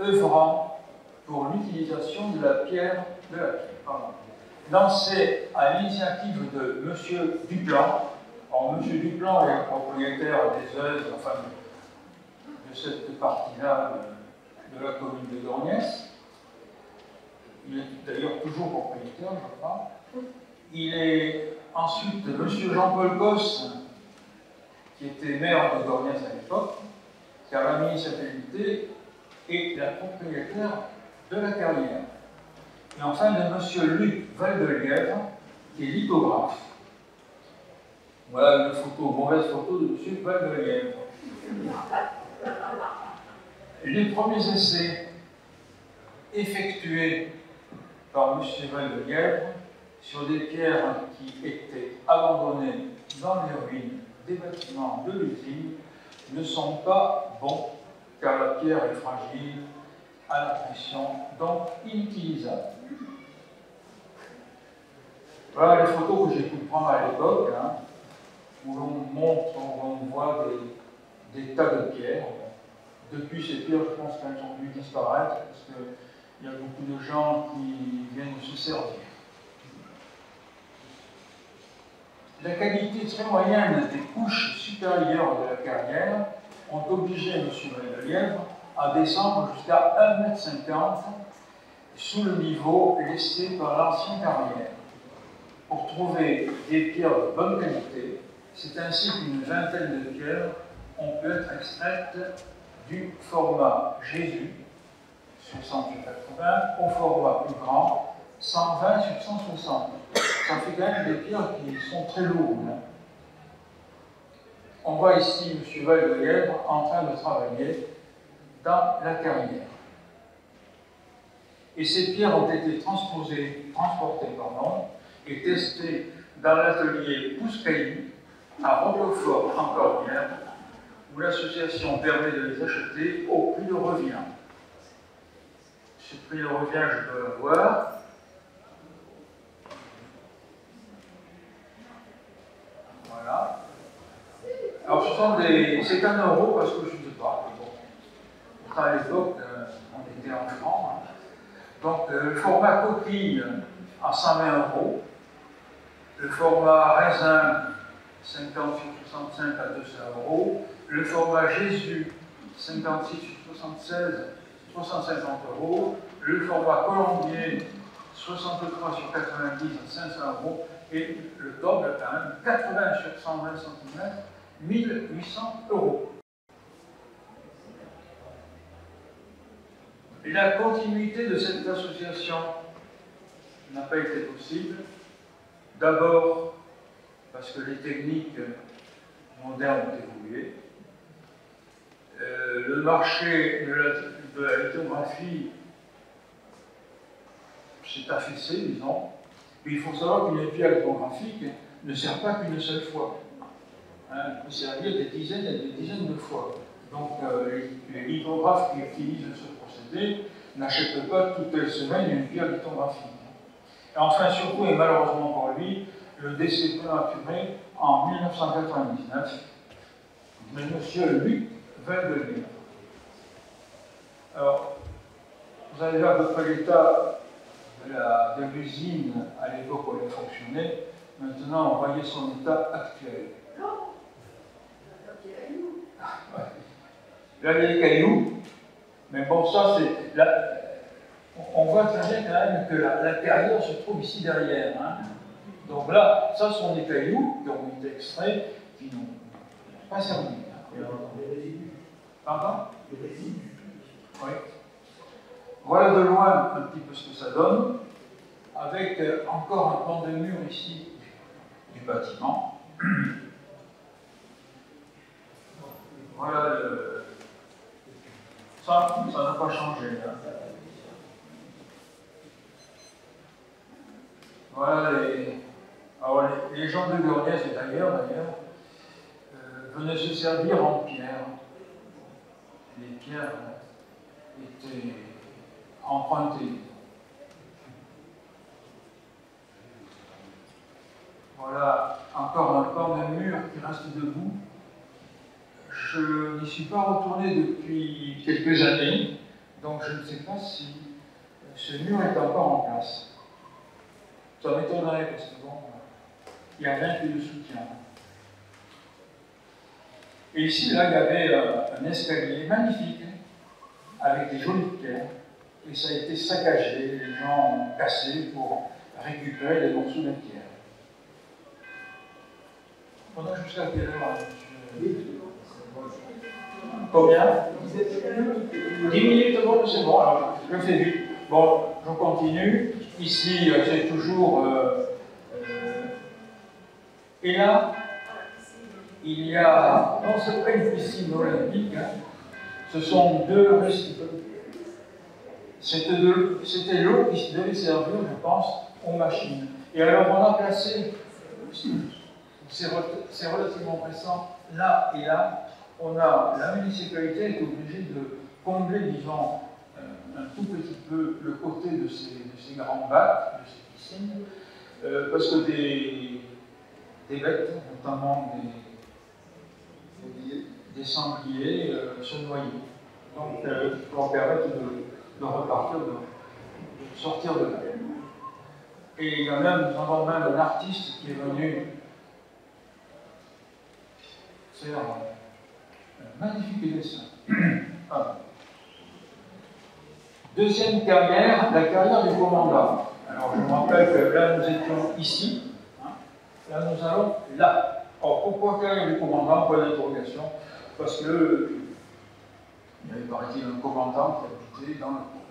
œuvrant pour l'utilisation de la pierre, lancé à l'initiative de M. Duplan. Alors, M. Duplan est le propriétaire des œuvres, enfin, de cette partie-là de la commune de Gorgnès. Il est d'ailleurs toujours propriétaire, je crois. Il est ensuite M. Jean-Paul Gosse, qui était maire de Gorgnès à l'époque, car la municipalité est la propriétaire de la carrière. Et enfin de M. Luc Valdelièvre, qui est lithographe. Voilà une photo, mauvaise photo de M. Valdelièvre. Les premiers essais effectués par M. Valdelièvre sur des pierres qui étaient abandonnées dans les ruines des bâtiments de l'usine ne sont pas bons, car la pierre est fragile, à la pression, donc inutilisable. Voilà les photos que j'ai pu prendre à l'époque, hein, où l'on montre, où on voit des tas de pierres. Depuis ces pierres, je pense qu'elles ont dû disparaître, parce qu'il y a beaucoup de gens qui viennent de se servir. La qualité très moyenne des couches supérieures de la carrière ont obligé M. Valdelièvre à descendre jusqu'à 1,50 m sous le niveau laissé par l'ancienne carrière. Pour trouver des pierres de bonne qualité, c'est ainsi qu'une vingtaine de pierres ont pu être extraites du format Jésus, 60/80, au format plus grand, 120/160. Ça fait quand même des pierres qui sont très lourdes. Hein. On voit ici M. Valdelièvre en train de travailler dans la carrière. Et ces pierres ont été transportées et testées dans l'atelier Pousse-Caillou à Roquefort, en Corbière, où l'association permet de les acheter au prix de revient. Ce prix de revient, je peux l'avoir. Voilà. Alors, c'est 1 euro parce que je ne sais pas. Bon, à l'époque, on était en francs. Hein. Donc, le format coquille à 120 euros. Le format raisin, 50 sur 65 à 200 euros. Le format Jésus, 56 sur 76, 350 euros. Le format Colombier, 63 sur 90 à 500 euros. Et le top, quand même, 80 sur 120 cm, 1800 euros. Et la continuité de cette association n'a pas été possible. D'abord, parce que les techniques modernes ont évolué. Le marché de la lithographie s'est affaissé, disons. Et il faut savoir qu'une pierre lithographique ne sert pas qu'une seule fois. Hein, elle peut servir des dizaines et des dizaines de fois. Donc, les lithographes qui utilisent ce procédé n'achètent pas toutes les semaines une pierre lithographique. Et enfin, surtout, et malheureusement pour lui, le décès prématuré en 1999 de M. Luc Valdevier. Alors, vous avez vu à peu près l'état de l'usine à l'époque où elle fonctionnait. Maintenant, on voyait son état actuel. Là, il y a des cailloux, mais bon, ça, c'est. On voit très bien quand même que la carrière se trouve ici derrière. Hein. Donc là, ça sont des cailloux qui ont été extraits, qui n'ont pas servi.
Les résidus.
Pardon?
Les résidus.
Oui. Voilà de loin un petit peu ce que ça donne, avec encore un pan de mur ici du bâtiment. Voilà le. Ça n'a pas changé. Hein. Voilà les gens de Gorniès et d'ailleurs, venaient se servir en pierre. Les pierres étaient empruntées. Voilà encore un pan de mur qui reste debout. Je n'y suis pas retourné depuis quelques années, donc je ne sais pas si ce mur est encore en place. Ça m'étonnerait parce que bon, il n'y a rien qui le soutient. Et ici, là, il y avait un escalier magnifique, avec des jolies pierres, et ça a été saccagé, les gens ont cassé pour récupérer les morceaux de pierre. On a jusqu'à quelle heure, monsieur? Combien? 10 minutes, bon, c'est bon, alors je fais vite. Bon, je continue. Ici, c'est toujours. Et là, il y a. Non, c'est pas une piscine olympique, hein. Ce sont deux. C'était l'eau qui devait servir, je pense, aux machines. Et alors, on a placé. C'est relativement récent, là et là. La municipalité est obligée de combler, disons, un tout petit peu le côté de ces grands bacs, de ces piscines, parce que des bêtes, notamment des sangliers, se noyaient. Donc, pour leur permettre de repartir, de sortir de là. Et nous avons même un artiste qui est venu faire un magnifique dessin. Deuxième carrière, la carrière du commandant. Alors je me rappelle que là nous étions ici, hein, là nous allons là. Alors pourquoi carrière du commandant? Point d'interrogation. Parce que il y avait paraît-il un commandant qui habitait dans le coin.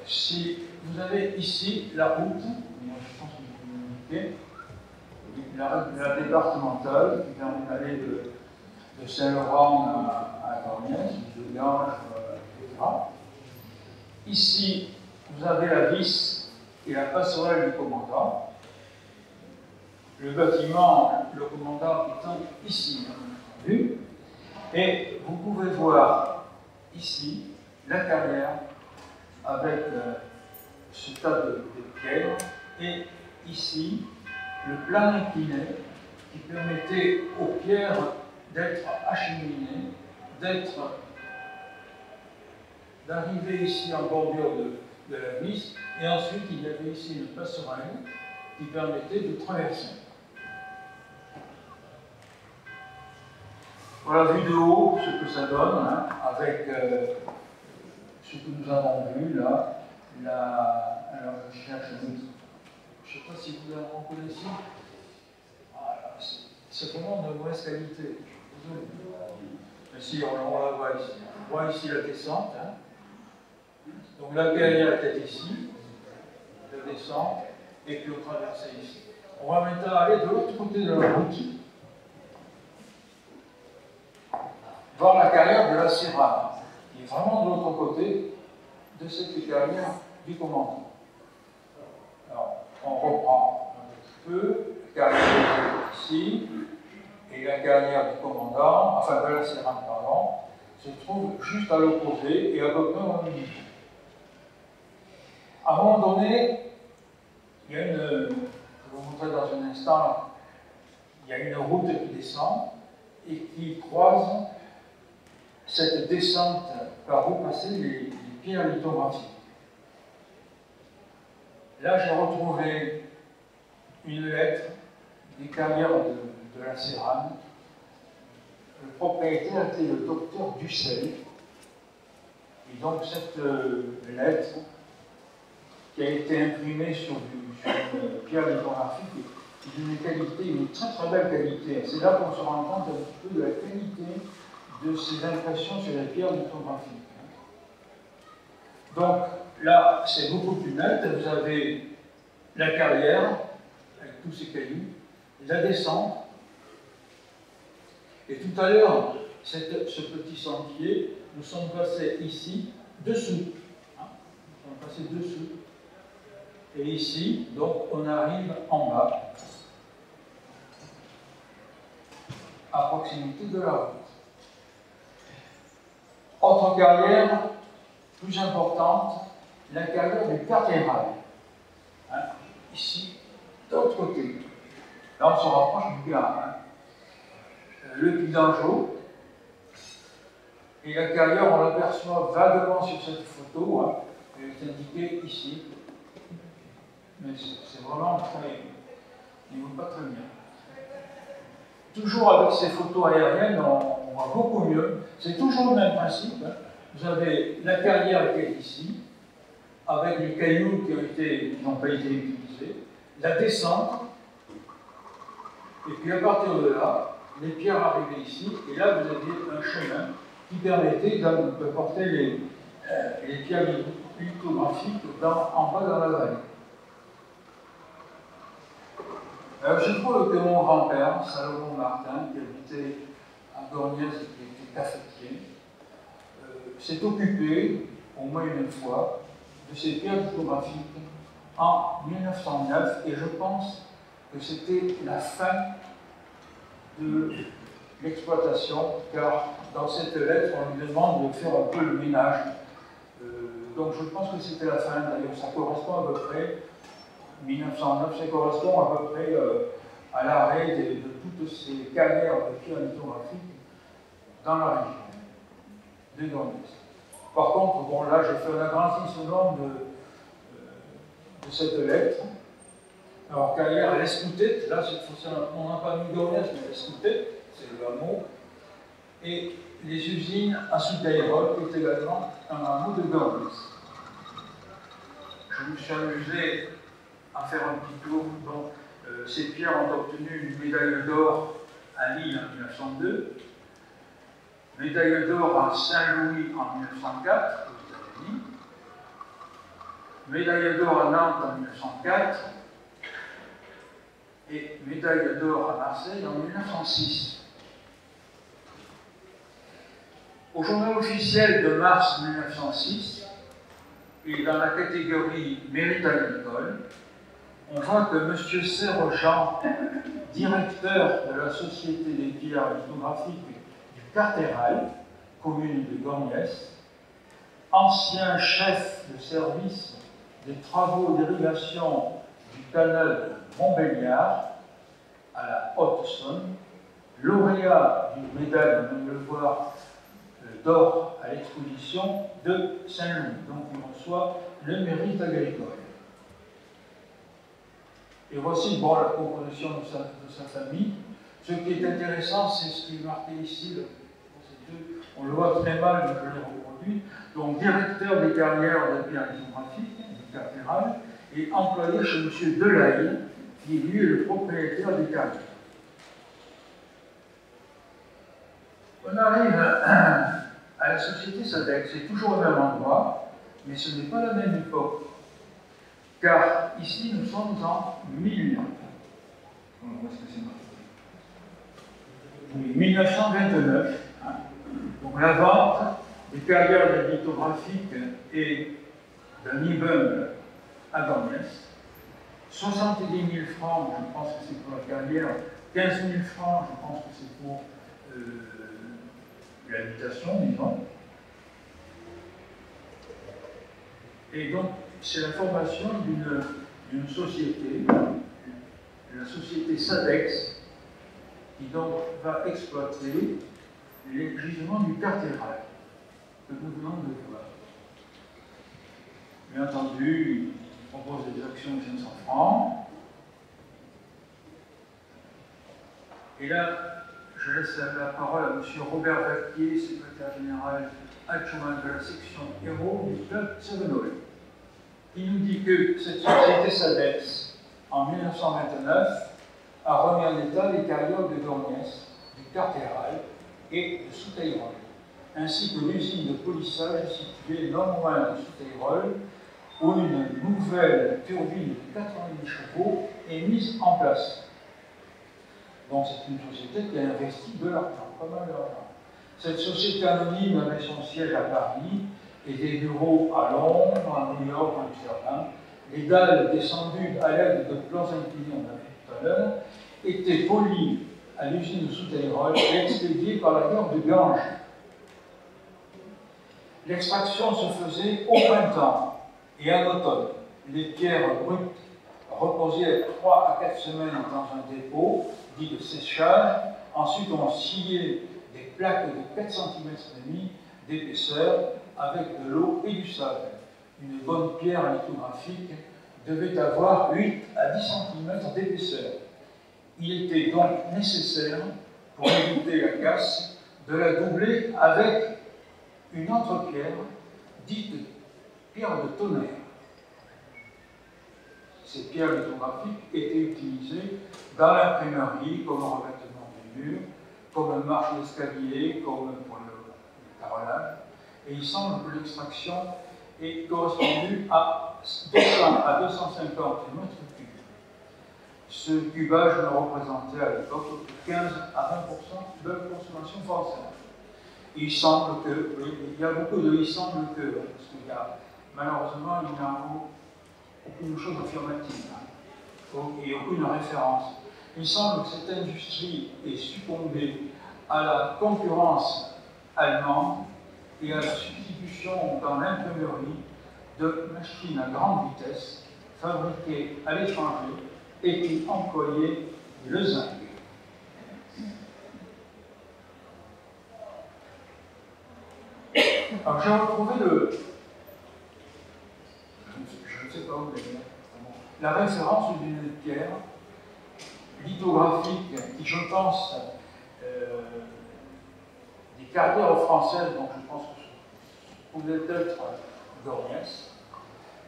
Si vous avez ici la route, je pense que vous pouvez la départementale qui permet d'aller de Saint-Laurent à Gorgnès, de Ganges, etc. Ici, vous avez la vis et la passerelle du commandant. Le bâtiment, le commandant étant ici, bien entendu. Et vous pouvez voir ici la carrière avec ce tas de pierres et ici le plan incliné qui permettait aux pierres d'être acheminées, d'arriver ici en bordure de la vis, et ensuite il y avait ici une passerelle qui permettait de traverser. Voilà, vu de haut, ce que ça donne, hein, avec ce que nous avons vu là. Alors je cherche un autre. Je ne sais pas si vous la reconnaissez. Voilà, c'est vraiment de mauvaise qualité. Mais si, on la voit ici. On voit ici la descente. Hein. Donc la carrière était ici, la descente, et puis on traversait ici. On va maintenant aller de l'autre côté de la route, voir la carrière de la Sierra, qui est vraiment de l'autre côté de cette carrière du commandant. Alors, on reprend un petit peu, la carrière ici, et la carrière du commandant, enfin de la Sierra, pardon, se trouve juste à l'opposé et à peu près au milieu. À un moment donné, il y a une, je vais vous montrer dans un instant, il y a une route qui descend et qui croise cette descente par où passaient les pierres lithographiques. Là, j'ai retrouvé une lettre des carrières de la Sérane. Le propriétaire était le docteur Dussel. Et donc, cette lettre, qui a été imprimée sur une pierre lithographique, est d'une qualité, une très très belle qualité. C'est là qu'on se rend compte un petit peu de la qualité de ces impressions sur les pierres lithographiques. Donc là, c'est beaucoup plus net. Vous avez la carrière, avec tous ces cailloux, la descente. Et tout à l'heure, ce petit sentier, nous sommes passés ici, dessous. Hein, nous sommes passés dessous. Et ici, donc, on arrive en bas, à proximité de la route. Autre carrière, plus importante, la carrière du cathédrale. Hein, ici, de l'autre côté. Là, on se rapproche du gare. Hein. Le Puy d'Anjou. Et la carrière, on l'aperçoit vaguement sur cette photo. Hein. Elle est indiquée ici. Mais c'est vraiment très. Il ne voit pas très bien. Toujours avec ces photos aériennes, on voit beaucoup mieux. C'est toujours le même principe. Hein. Vous avez la carrière qui est ici, avec les cailloux qui n'ont pas été utilisés, la descente, et puis à partir de là, les pierres arrivaient ici, et là vous aviez un chemin qui permettait de porter les pierres lithographiques en bas dans la vallée. Je trouve que mon grand-père, Salomon Martin, qui habitait à Gorgnès et qui était cafetier, s'est occupé, au moins une fois, de ces pierres lithographiques en 1909, et je pense que c'était la fin de l'exploitation, car dans cette lettre, on lui demande de faire un peu le ménage. Donc je pense que c'était la fin, d'ailleurs ça correspond à peu près, 1909, ça correspond à peu près à l'arrêt de toutes ces carrières de pierres lithographiques dans la région de Gorgnès. Par contre, bon, là, j'ai fait un agrandissement de cette lettre. Alors, carrière à l'Escoutet, là, cette fois-ci, on n'a pas mis Gorgnès, mais l'Escoutet, c'est le hameau. Et les usines à Soudaïrol, qui est également un hameau de Gorgnès. Je me suis amusé à faire un petit tour. Donc, ces pierres ont obtenu une médaille d'or à Lille en 1902. Médaille d'or à Saint-Louis en 1904, aux États-Unis. Médaille d'or à Nantes en 1904. Et médaille d'or à Marseille en 1906. Au journal officiel de mars 1906, et dans la catégorie mérite agricole, on voit que M. Serre-Jean, directeur de la Société des pierres lithographiques du Cartéral, commune de Gorgnès, ancien chef de service des travaux d'irrigation du canal de Montbéliard à la Haute-Saône, lauréat d'une médaille, on vient de le voir, d'or à l'exposition de Saint-Louis. Donc il reçoit le mérite agricole. Et voici bon, la composition de sa famille. Ce qui est intéressant, c'est ce qui est marqué ici. On le voit très mal, mais je l'ai reproduit. Donc, directeur des carrières de pierre lithographique du Cartéral et employé chez M. Delahaye, qui lui est le propriétaire des carrières. On arrive à la société Sadex, c'est toujours au même endroit, mais ce n'est pas la même époque. Car ici, nous sommes en 1929. Donc la vente des carrières lithographiques et d'un immeuble à Gorgnès. 70 000 francs, je pense que c'est pour la carrière. 15 000 francs, je pense que c'est pour l'habitation, disons. Et donc, c'est la formation d'une société, la société Sadex, qui donc va exploiter les gisements du Cartéral, que nous venons de voir. Bien entendu, il propose des actions de 500 francs. Et là, je laisse la parole à M. Robert Vaquier, secrétaire général adjoint de la section héros du club Sevenoé. Il nous dit que cette société Sadex, en 1929, a remis en état les carrières de Gorgnès, du Cartéral et de Souteyrols, ainsi que l'usine de polissage située non loin de Souteyrols, où une nouvelle turbine de 90 chevaux est mise en place. Donc c'est une société qui a investi de l'argent, pas mal d'argent. Cette société anonyme avait son siège à Paris et des bureaux à Londres, à New York, à Amsterdam. Les dalles descendues à l'aide de plans inclinés, on a vu tout à l'heure, étaient polies à l'usine de Souteyrols et expédiées par la gare de Ganges. L'extraction se faisait au printemps et en automne. Les pierres brutes reposaient 3 à 4 semaines dans un dépôt dit de séchage. Ensuite, on sciait des plaques de 4 cm et demi d'épaisseur avec de l'eau et du sable. Une bonne pierre lithographique devait avoir 8 à 10 cm d'épaisseur. Il était donc nécessaire, pour éviter la casse, de la doubler avec une autre pierre, dite pierre de tonnerre. Ces pierres lithographiques étaient utilisées dans l'imprimerie comme revêtement du mur, comme marche d'escalier, comme pour le carrelage. Et il semble que l'extraction est correspondue à 200 à 250 m3. Ce cubage ne représentait à l'époque que 15 à 20% de la consommation française. Il semble que, il y a beaucoup de il semble que, parce qu'il y a, malheureusement, il n'y a aucune chose affirmative, et aucune référence. Il semble que cette industrie ait succombé à la concurrence allemande et à la substitution dans l'imprimerie de machines à grande vitesse fabriquées à l'étranger et qui employaient le zinc. Alors j'ai retrouvé je ne sais pas où la référence d'une pierre lithographique qui, je pense, des carrières françaises, donc je pense que ce pouvait être Gorgnès.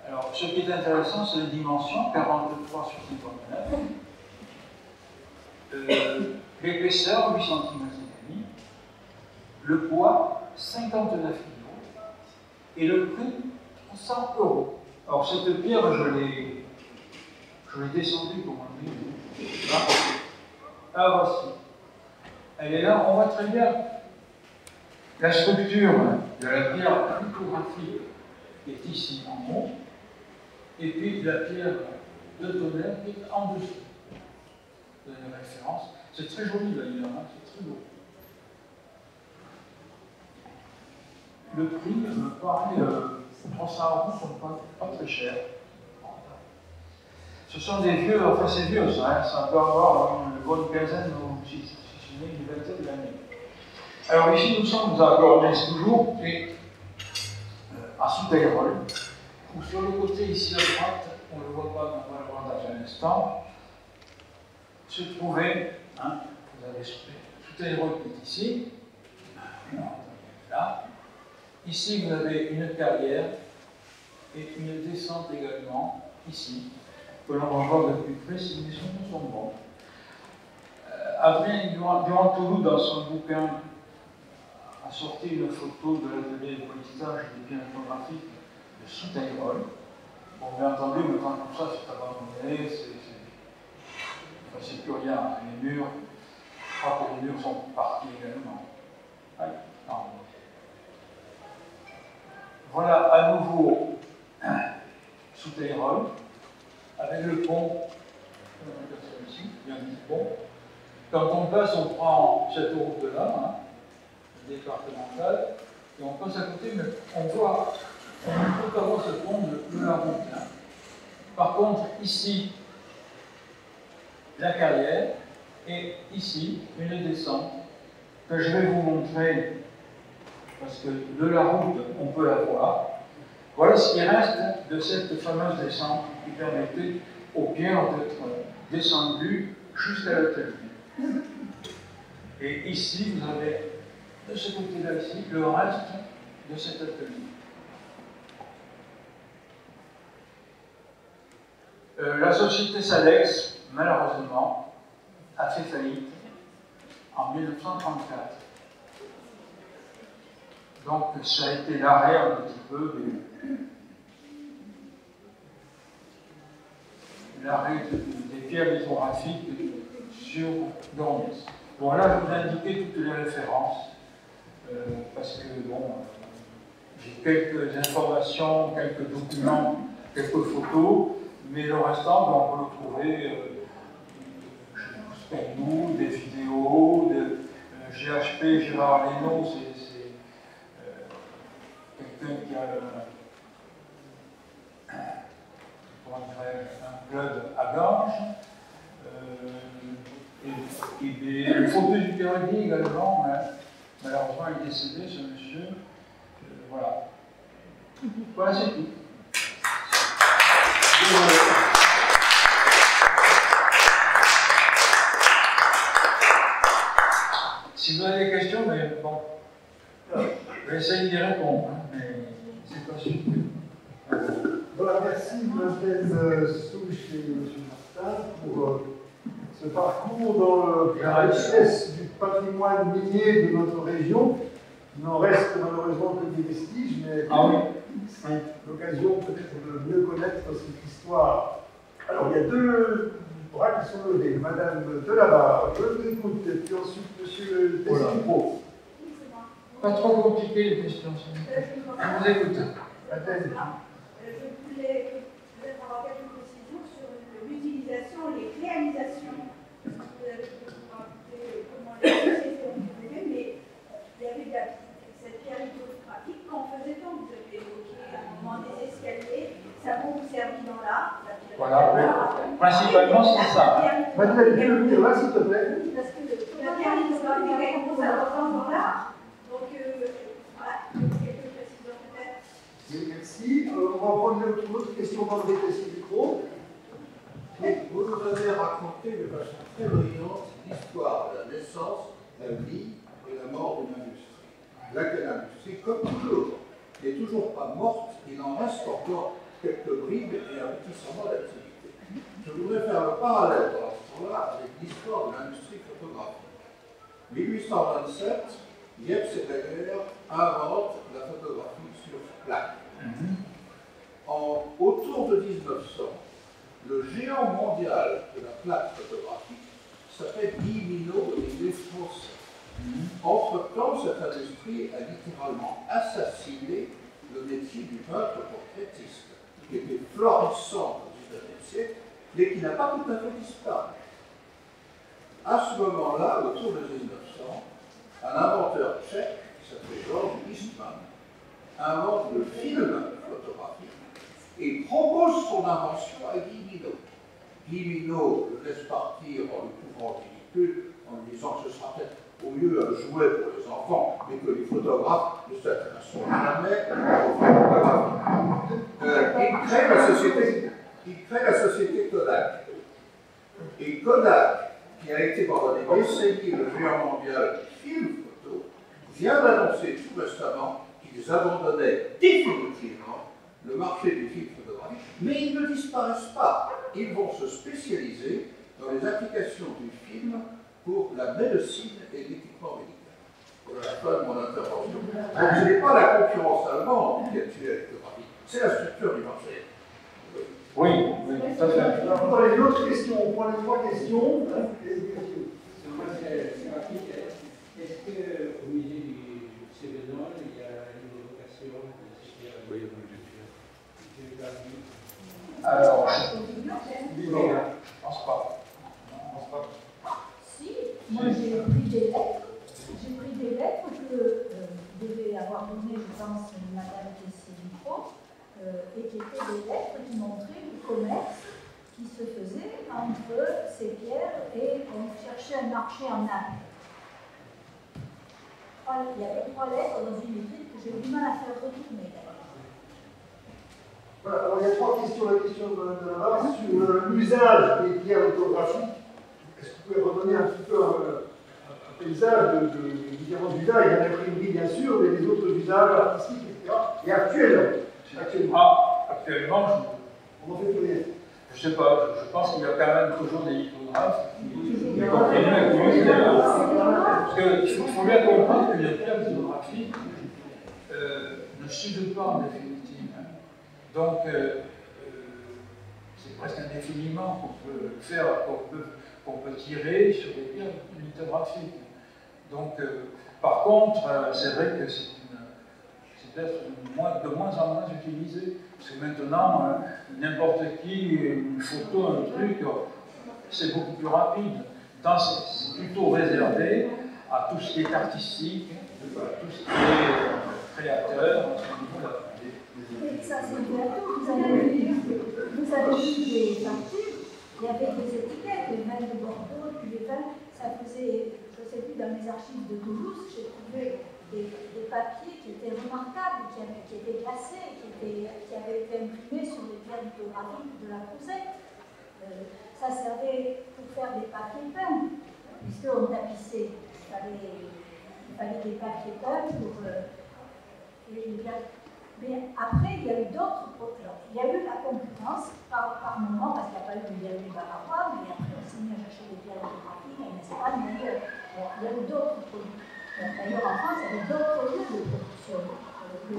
Alors, ce qui est intéressant, c'est la dimension, 43 sur 59. L'épaisseur, 8 cm et demi. Le poids, 59 kg. Et le prix, 100 €. Alors, cette pierre, je l'ai descendue, comme on dit. Ah, voici. Elle est là, on voit très bien La structure de la pierre lithographique est ici en haut, et puis la pierre de tonnerre est en dessous de la référence. C'est très joli d'ailleurs, hein, c'est très beau. Le prix me paraît 300 € sont pas très cher. Ce sont des vieux, enfin c'est vieux ça, hein, ça peut avoir une bonne quinzaine ou si ce n'est une vingtaine d'années. Alors ici nous sommes à Gornès toujours, et à Souteyrolles, où sur le côté ici à droite, on ne le voit pas, on va le voir dans un instant, se trouvait, hein, vous avez Souteyrolles qui est ici, là. Ici vous avez une carrière et une descente également, ici, que l'on va voir de plus près si les sons sont bons. Adrien Durand-Toulouse, dans son bouquin, a sorti une photo de l'atelier de politisage des biens ethnographiques de Souteyrolles. Bon, bien entendu, maintenant tout ça c'est abandonné, c'est plus rien. Les murs, je crois que les murs sont partis également. Ouais, non. Voilà à nouveau Souteyrolles, avec le pont, ici, il y a un petit pont. Quand on passe, on prend cette route-là, hein, départementale, et on passe à côté, mais on voit, on peut avoir ce pont de la route. Hein. Par contre, ici, la carrière, et ici, une descente, que je vais vous montrer, parce que de la route, on peut la voir. Voilà ce qui reste de cette fameuse descente qui permettait aux pierres d'être descendues jusqu'à l'atelier. Et ici, vous avez, de ce côté-là ici, le reste de cet atelier. La société Salex, malheureusement, a fait faillite en 1934. Donc ça a été l'arrêt un petit peu des pierres lithographiques sur Gornès. Bon, là, je vous ai indiqué toutes les références, parce que, bon, j'ai quelques informations, quelques documents, quelques photos, mais le restant, ben, on peut le trouver chez nous, des vidéos, de GHP, Gérard Lénaud, c'est quelqu'un qui a un club à Ganges, et le photo du Périgny également, mais malheureusement il est décédé ce monsieur. Voilà. Voilà, c'est tout. Si vous avez des questions, mais bon, je vais essayer d'y répondre, hein, mais c'est pas sûr.
Voilà, merci Mathèse Souche et M. Martin pour ce parcours dans la richesse du patrimoine minier de notre région. Il n'en reste malheureusement que des vestiges, mais c'est l'occasion peut-être de mieux connaître cette histoire. Alors il y a deux bras qui sont levés. Madame Delabarre, je vous écoute, et puis ensuite M. Tessipro.
Pas trop compliqué les questions, on vous écoute.
Je voulais peut-être avoir quelques précisions sur l'utilisation et les réalisations. Vous avez raconté comment les sociétés ont évolué, mais il y avait cette pierre lithographique qu'en faisait-on? Vous avez évoqué à un moment des escaliers, ça a beaucoup servi dans l'art.
Voilà, oui. Principalement c'est ça.
Madeleine, tu peux le dire là s'il te plaît?
Parce que la pierre lithographique a une grosse importance dans l'art. Donc voilà, quelques précisions peut-être.
Merci. On va prendre une autre question dans le micro.
Vous nous avez raconté de façon très brillante l'histoire de la naissance, la vie et la mort d'une industrie. Laquelle industrie, comme toujours, n'est toujours pas morte, il en reste encore quelques bribes et un petit semblant d'activité. Je voudrais faire le parallèle dans ce temps-là avec l'histoire de l'industrie photographique. 1827, Niepce et Daguerre inventent la photographie sur plaque. Autour de 1900, le géant mondial de la plaque photographique s'appelle Guy Minot et il est français. Entre-temps, cette industrie a littéralement assassiné le métier du peintre portraitiste, qui était florissant au XIXe siècle, mais qui n'a pas tout à fait disparu. À ce moment-là, autour de 1900, un inventeur tchèque, qui s'appelait George Eastman, invente le film photographique et propose son invention à Guy Minot. Guy Minot le laisse partir en le couvrant ridicule, en lui disant que ce sera peut-être au mieux un jouet pour les enfants, mais que les photographes ne s'intéresseront jamais aux photographies. Il crée la société Kodak. Et Kodak, qui a été pendant des décennies le géant mondial du film photo, vient d'annoncer tout récemment qu'ils abandonnaient définitivement le marché du film photographique, mais ils ne disparaissent pas. Ils vont se spécialiser dans les applications du film pour la médecine et l'équipement médical. Voilà la fin de mon intervention. Donc ce n'est pas la concurrence allemande qui a tué la photographie, c'est la structure du marché.
Oui, tout à fait.
Alors, on prend les autres questions, on prend les 3 questions.
Moi, c'est rapide. Est-ce qu'au musée du Cévenol, il y a une évocation de ce qui est. Oui, je l'ai pas vu.
Alors, je pense pas.
Si, moi j'ai pris des lettres. J'ai pris des lettres que devait avoir donné, je pense, Madame Tessier-Dupont, et qui étaient des lettres qui montraient le commerce qui se faisait entre ces pierres et on cherchait un marché en Inde. Il y avait 3 lettres dans une étude que j'ai eu du mal à faire retourner.
Voilà, alors il y a 3 questions. La question de là-bas sur l'usage des pierres lithographiques. Est-ce que vous pouvez redonner un petit peu un paysage de différents usages? Il y a l'imprimerie, bien sûr, mais les autres usages artistiques, etc. Et
Actuellement,
on en fait plus rien.
je ne sais pas, je pense qu'il y a quand même toujours des lithographes qui continuent à utiliser. Parce qu'il faut bien comprendre que les pierres lithographiques ne sudent pas en définitive. Donc, c'est presque indéfiniment qu'on peut faire, qu'on peut tirer sur les pierres lithographiques. Donc, par contre, c'est vrai que c'est peut-être de moins en moins utilisé. Parce que maintenant, n'importe qui, une photo, un truc, c'est beaucoup plus rapide. C'est plutôt réservé à tout ce qui est artistique, à tout ce qui est créateur, à ce niveau-là.
Et ça, c'est bien tout. Vous avez vu des factures, il y avait des étiquettes, les vins de Bordeaux, puis les vins, ça faisait, je ne sais plus, dans les archives de Toulouse, j'ai trouvé des papiers qui étaient remarquables, qui étaient glacés, qui avaient été imprimés sur les pierres lithographiques de la Crouzette. Ça servait pour faire des papiers peints, puisqu'on tapissait. Il fallait des papiers peints pour les pierres. Mais après, il y a eu d'autres produits. Il y a eu la concurrence par moment, parce qu'il n'y a pas eu de Bavarois, mais après, on s'est mis à chercher des pierres lithographiques en Espagne, mais il y a eu d'autres produits. D'ailleurs, en France, il y avait d'autres lieux de production que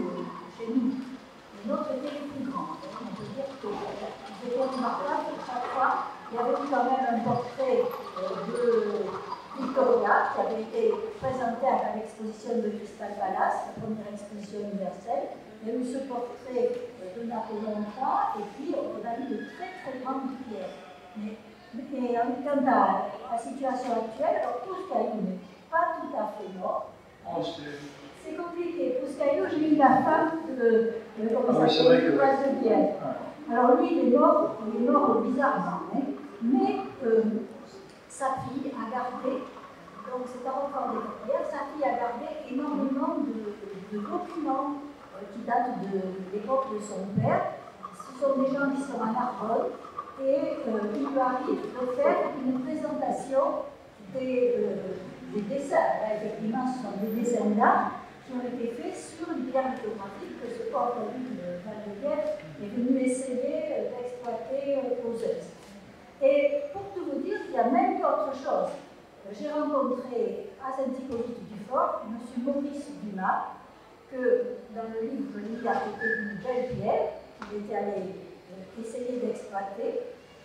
chez nous. Les nôtres étaient les plus grands. On peut dire que c'était remarquable que chaque fois, il y avait eu quand même un portrait de Victoria qui avait été présenté à l'exposition de Crystal Palace, la première exposition universelle. Il y a eu ce portrait de Napoléon III, et puis on a eu de très très grandes pierres. Mais quant à la situation actuelle, alors Pouscaillou n'est pas tout à fait mort. C'est compliqué. Pouscaillou, j'ai eu la femme de Bienne. Alors lui, il est mort bizarrement, hein, mais sa fille a gardé, donc c'est un record des pierres, sa fille a gardé énormément de documents qui datent de l'époque de son père. Ce sont des gens qui sont à Narbonne et il lui arrive de faire une présentation des dessins. Là, effectivement, ce sont des dessins d'art qui ont été faits sur une pierre lithographique que ce pauvre Luc Valdelière est venu essayer d'exploiter poseuse. Et pour tout vous dire, il y a même autre chose. J'ai rencontré à Saint-Hippolyte-du-Fort M. Maurice Dumas, que dans le livre je lis à côté d'une belle pierre qu'il était allé essayer d'exploiter.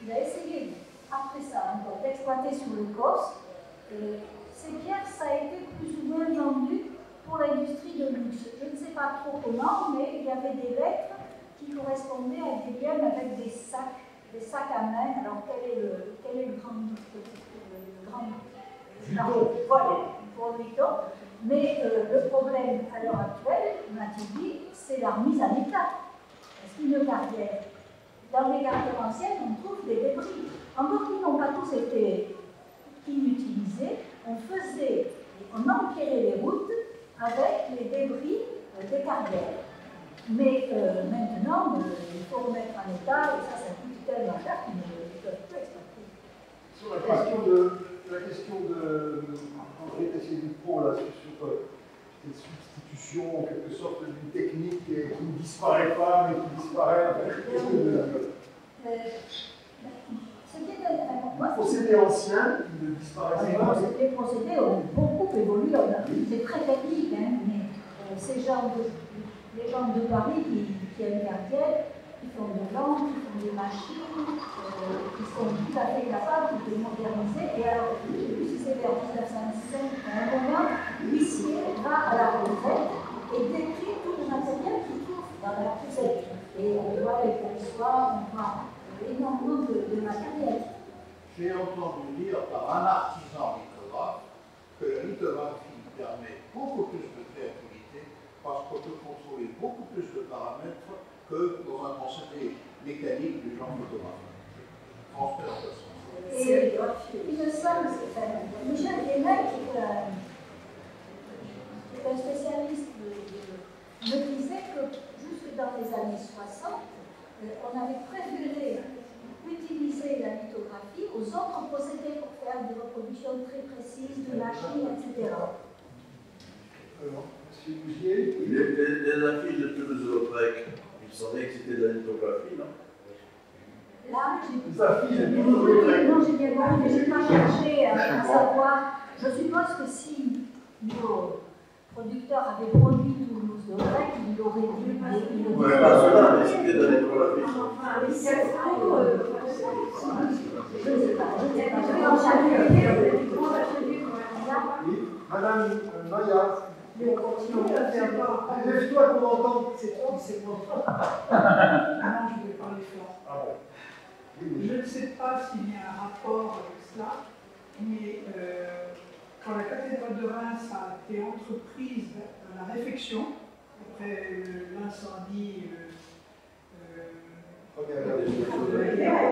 Il a essayé, après ça encore, d'exploiter sur le Corse ces pierres, ça a été plus ou moins vendu pour l'industrie de luxe. Je ne sais pas trop comment, mais il y avait des lettres qui correspondaient à des biens avec des sacs à main. Alors quel est le grand pour Vuitton. Mais le problème à l'heure actuelle, m'a-t-il dit, c'est la remise en état. Parce qu'une carrière, dans les carrières anciennes, on trouve des débris. Encore qu'ils n'ont pas tous été inutilisés, on empirait les routes avec les débris des carrières. Mais maintenant, il faut remettre en état, et ça coûte tellement cher qu'ils ne peuvent plus exploiter.
Sur la question de André Tessier-Dupont, là, sur cette substitution en quelque sorte d'une technique qui ne disparaît pas, mais qui disparaît. Les procédés anciens qui ne disparaissent pas.
Les procédés ont beaucoup évolué. C'est très technique, hein, mais ces gens les gens de Paris qui interviennent, qui font de l'encre, qui font des machines, qui sont tout à fait capables de moderniser. Et alors, je ne sais plus si c'est vers 1905, à un moment, l'huissier va à la retraite et décrit tout le matériel qu'il trouve dans la recette. Et on voit les polissoirs, on voit énormément de matériel.
J'ai entendu dire par un artisan lithographe que la lithographie permet beaucoup plus de créativité parce qu'on peut contrôler beaucoup plus de paramètres que dans un procédé mécanique du genre photographique.
Et il me semble, Michel Guémec, qui est un spécialiste, me disait que jusque dans les années 60, on avait préféré utiliser la lithographie aux autres procédés pour faire des reproductions très précises de machines, etc.
Monsieur Bougier.
Les affiches de Toulouse-Lautrec, il semblait que c'était de la lithographie, non?
Là,
les affiches de Toulouse-Lautrec.
Non, j'ai bien compris, mais je n'ai pas cherché à savoir. Je suppose que si nos producteurs avaient produit Toulouse-Lautrec, ils l'auraient dit.
Oui, pas cela, mais c'était de la lithographie.
Je ne sais pas.
Oui, Madame Maillard. Lève-toi qu'on entende.
C'est bon. Non, je vais parler fort.
Ah bon.
Je ne sais pas s'il y a un rapport avec cela, mais quand la cathédrale de Reims a été entreprise la réfection, après l'incendie de la guerre,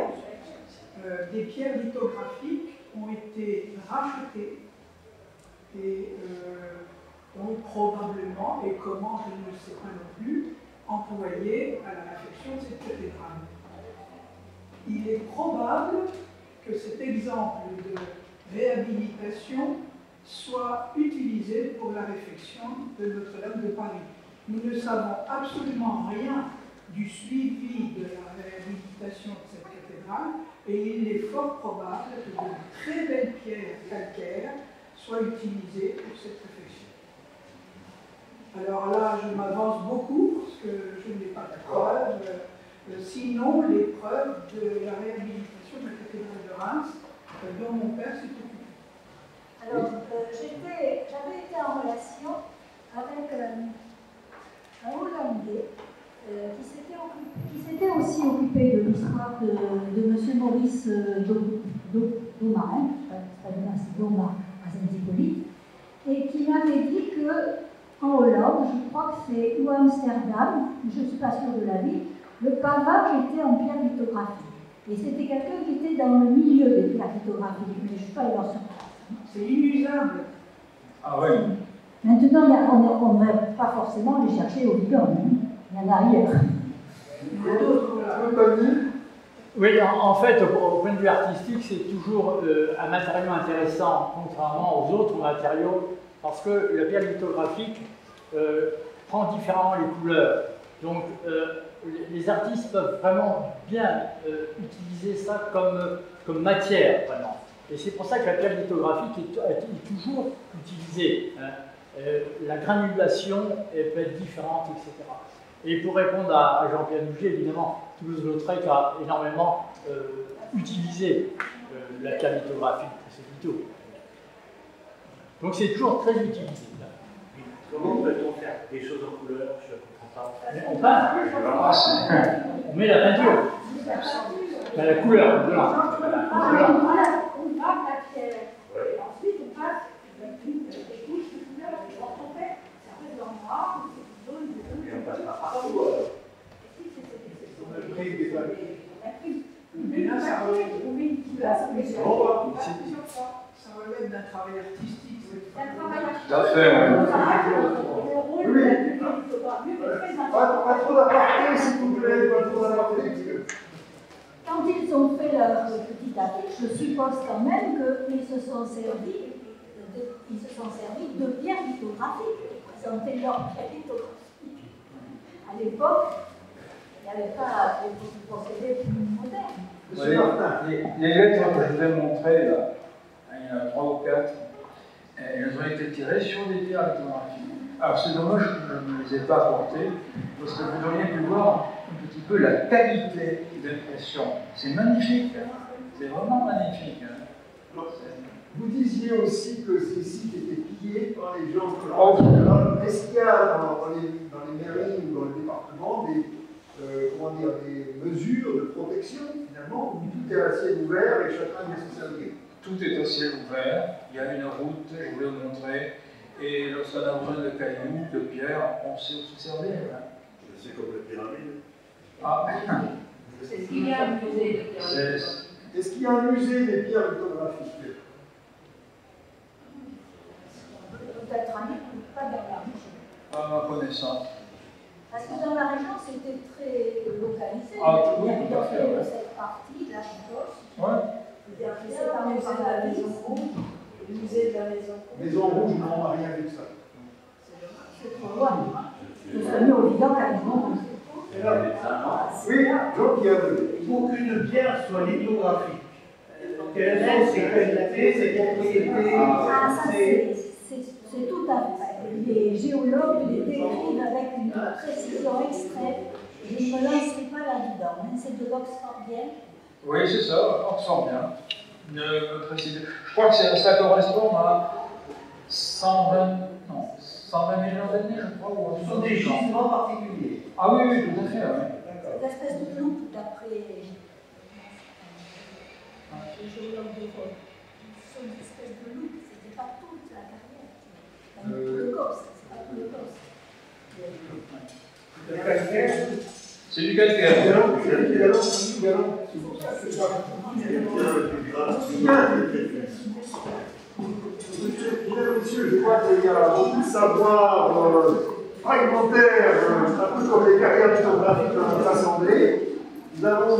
des pierres lithographiques ont été rachetées et ont probablement, et comment je ne sais pas non plus, employées à la réfection de cette cathédrale. Il est probable que cet exemple de réhabilitation soit utilisé pour la réfection de Notre-Dame de Paris. Nous ne savons absolument rien du suivi de la réhabilitation de cette cathédrale et il est fort probable que de très belles pierres calcaires soient utilisées pour cette réfection. Alors là, je m'avance beaucoup parce que je n'ai pas de preuves. Sinon, les preuves de la réhabilitation de la cathédrale de Reims, dont mon père s'est occupé.
Alors, j'avais été en relation avec un Hollandais qui s'était aussi occupé de l'histoire de M. Maurice Daumarin, c'est Daumarin à Saint-Hippolyte, et qui m'avait dit qu'en Hollande, je crois que c'est ou Amsterdam, je ne suis pas sûre de la ville, le pavage était en pierre lithographique. Et c'était quelqu'un qui était dans le milieu des pierres lithographiques, mais je ne suis pas allée sur place.
C'est inusable.
Ah oui.
Maintenant, on ne va pas forcément les chercher au bidon, il y en a ailleurs.
Il y a d'autres, voilà.
Oui, en fait, au point de vue artistique, c'est toujours un matériau intéressant, contrairement aux autres matériaux, parce que la pierre lithographique prend différemment les couleurs. Donc, les artistes peuvent vraiment bien utiliser ça comme matière, vraiment. Et c'est pour ça que la pierre lithographique est toujours utilisée. Hein. La granulation peut être différente, etc. Et pour répondre à Jean-Pierre Nougier, évidemment, Toulouse-Lautrec a énormément utilisé la pierre lithographique pour ses photos. Donc c'est toujours très utilisé.
Comment peut-on faire des choses en couleur? Je ne comprends pas.
On peint, on met la peinture. La couleur, blanc.
On passe la pierre. Ensuite, on passe des couches de couleur. En fait, ça reste dans le noir, c'est jaune,
Et on passe pas partout.
Mais là, ça relève d'un travail artistique.
Tout à fait, oui.
Pas trop d'aparté, s'il vous plaît, pas trop d'aparté.
Quand ils ont fait leur petit affiche, je suppose quand même qu'ils se sont servis de pierres lithographiques pour présenter leur pierre lithographique. À l'époque, il n'y avait pas des procédés plus modernes.
Oui, les lettres que je vous ai montrées, là, il y en a 3 ou 4, elles ont été tirées sur des pierres lithographiques. Alors c'est dommage que je ne les ai pas apportées, parce que vous auriez pu voir un petit peu la qualité d'impression. C'est magnifique, hein. C'est vraiment magnifique. Hein.
Vous disiez aussi que ces sites étaient pillés par les gens.
Oh.
Est-ce qu'il y a dans les mairies ou dans les départements des mesures de protection, finalement, où tout est à ciel ouvert et chacun est nécessairement?
Tout est à ciel ouvert, il y a une route, je voulais vous montrer, et lorsqu'on a besoin de cailloux, de pierres, on sait où se servir. Hein.
C'est comme les pyramides.
Ah.
Est-ce qu'il y a un musée de pierres?
Est-ce qu'il y a un musée des pierres lithographiques?
Peut-être un livre, pas dans la région.
À ma connaissance.
Parce que dans la région, c'était très localisé.
Ah, oui, tout à fait. Ouais.
Cette partie, la Chicose.
Ouais.
C'est pas le musée de la Maison Rouge.
Le musée de la Maison Rouge.
Maison Rouge, non, on n'a rien vu de ça.
C'est trop loin. Je suis mis au Liban à Maison Rouge.
Oui, Jean qui a vu.
Pour qu'une pierre soit lithographique, quelles sont ses qualités, ses propriétés?
Ah, ça, c'est tout à fait. Les géologues les décrivent avec une précision extrême. Je ne me lancerai pas là-dedans. Hein. C'est de l'oxfordien.
Oui, c'est ça, oxfordien. Je crois que ça correspond à 120 000 ans d'années, je crois.
Ce sont des gisements particuliers.
Ah oui, oui, tout à fait. Oui.
Cette espèce de loupe, d'après les géologues de Rome. Ce sont des espèces de loupe, c'était pas toute la carrière. Tout le Corse, c'est pas tout le Corse.
C'est du calcaire.
Monsieur, je crois qu'il y a beaucoup de savoir fragmentaire, un peu comme les carrières lithographiques dans notre assemblée. Nous avons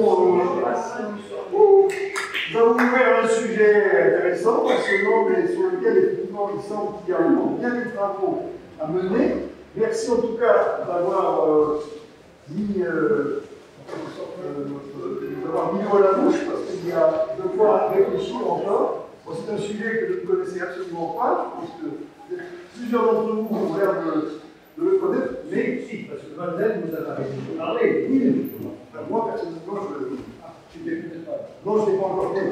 ouvert un sujet intéressant, passionnant, mais sur lequel effectivement il semble qu'il y a encore bien des travaux à mener. Merci en tout cas d'avoir mis l'eau à la bouche, parce qu'il y a de quoi réfléchir encore. Bon, c'est un sujet que je ne connaissais absolument pas. Je pense que plusieurs d'entre vous ont l'air de le connaître, mais si, parce que Vandel vous en avez parlé. Oui, moi personnellement, je n'étais pas. Non, je n'ai pas encore fait.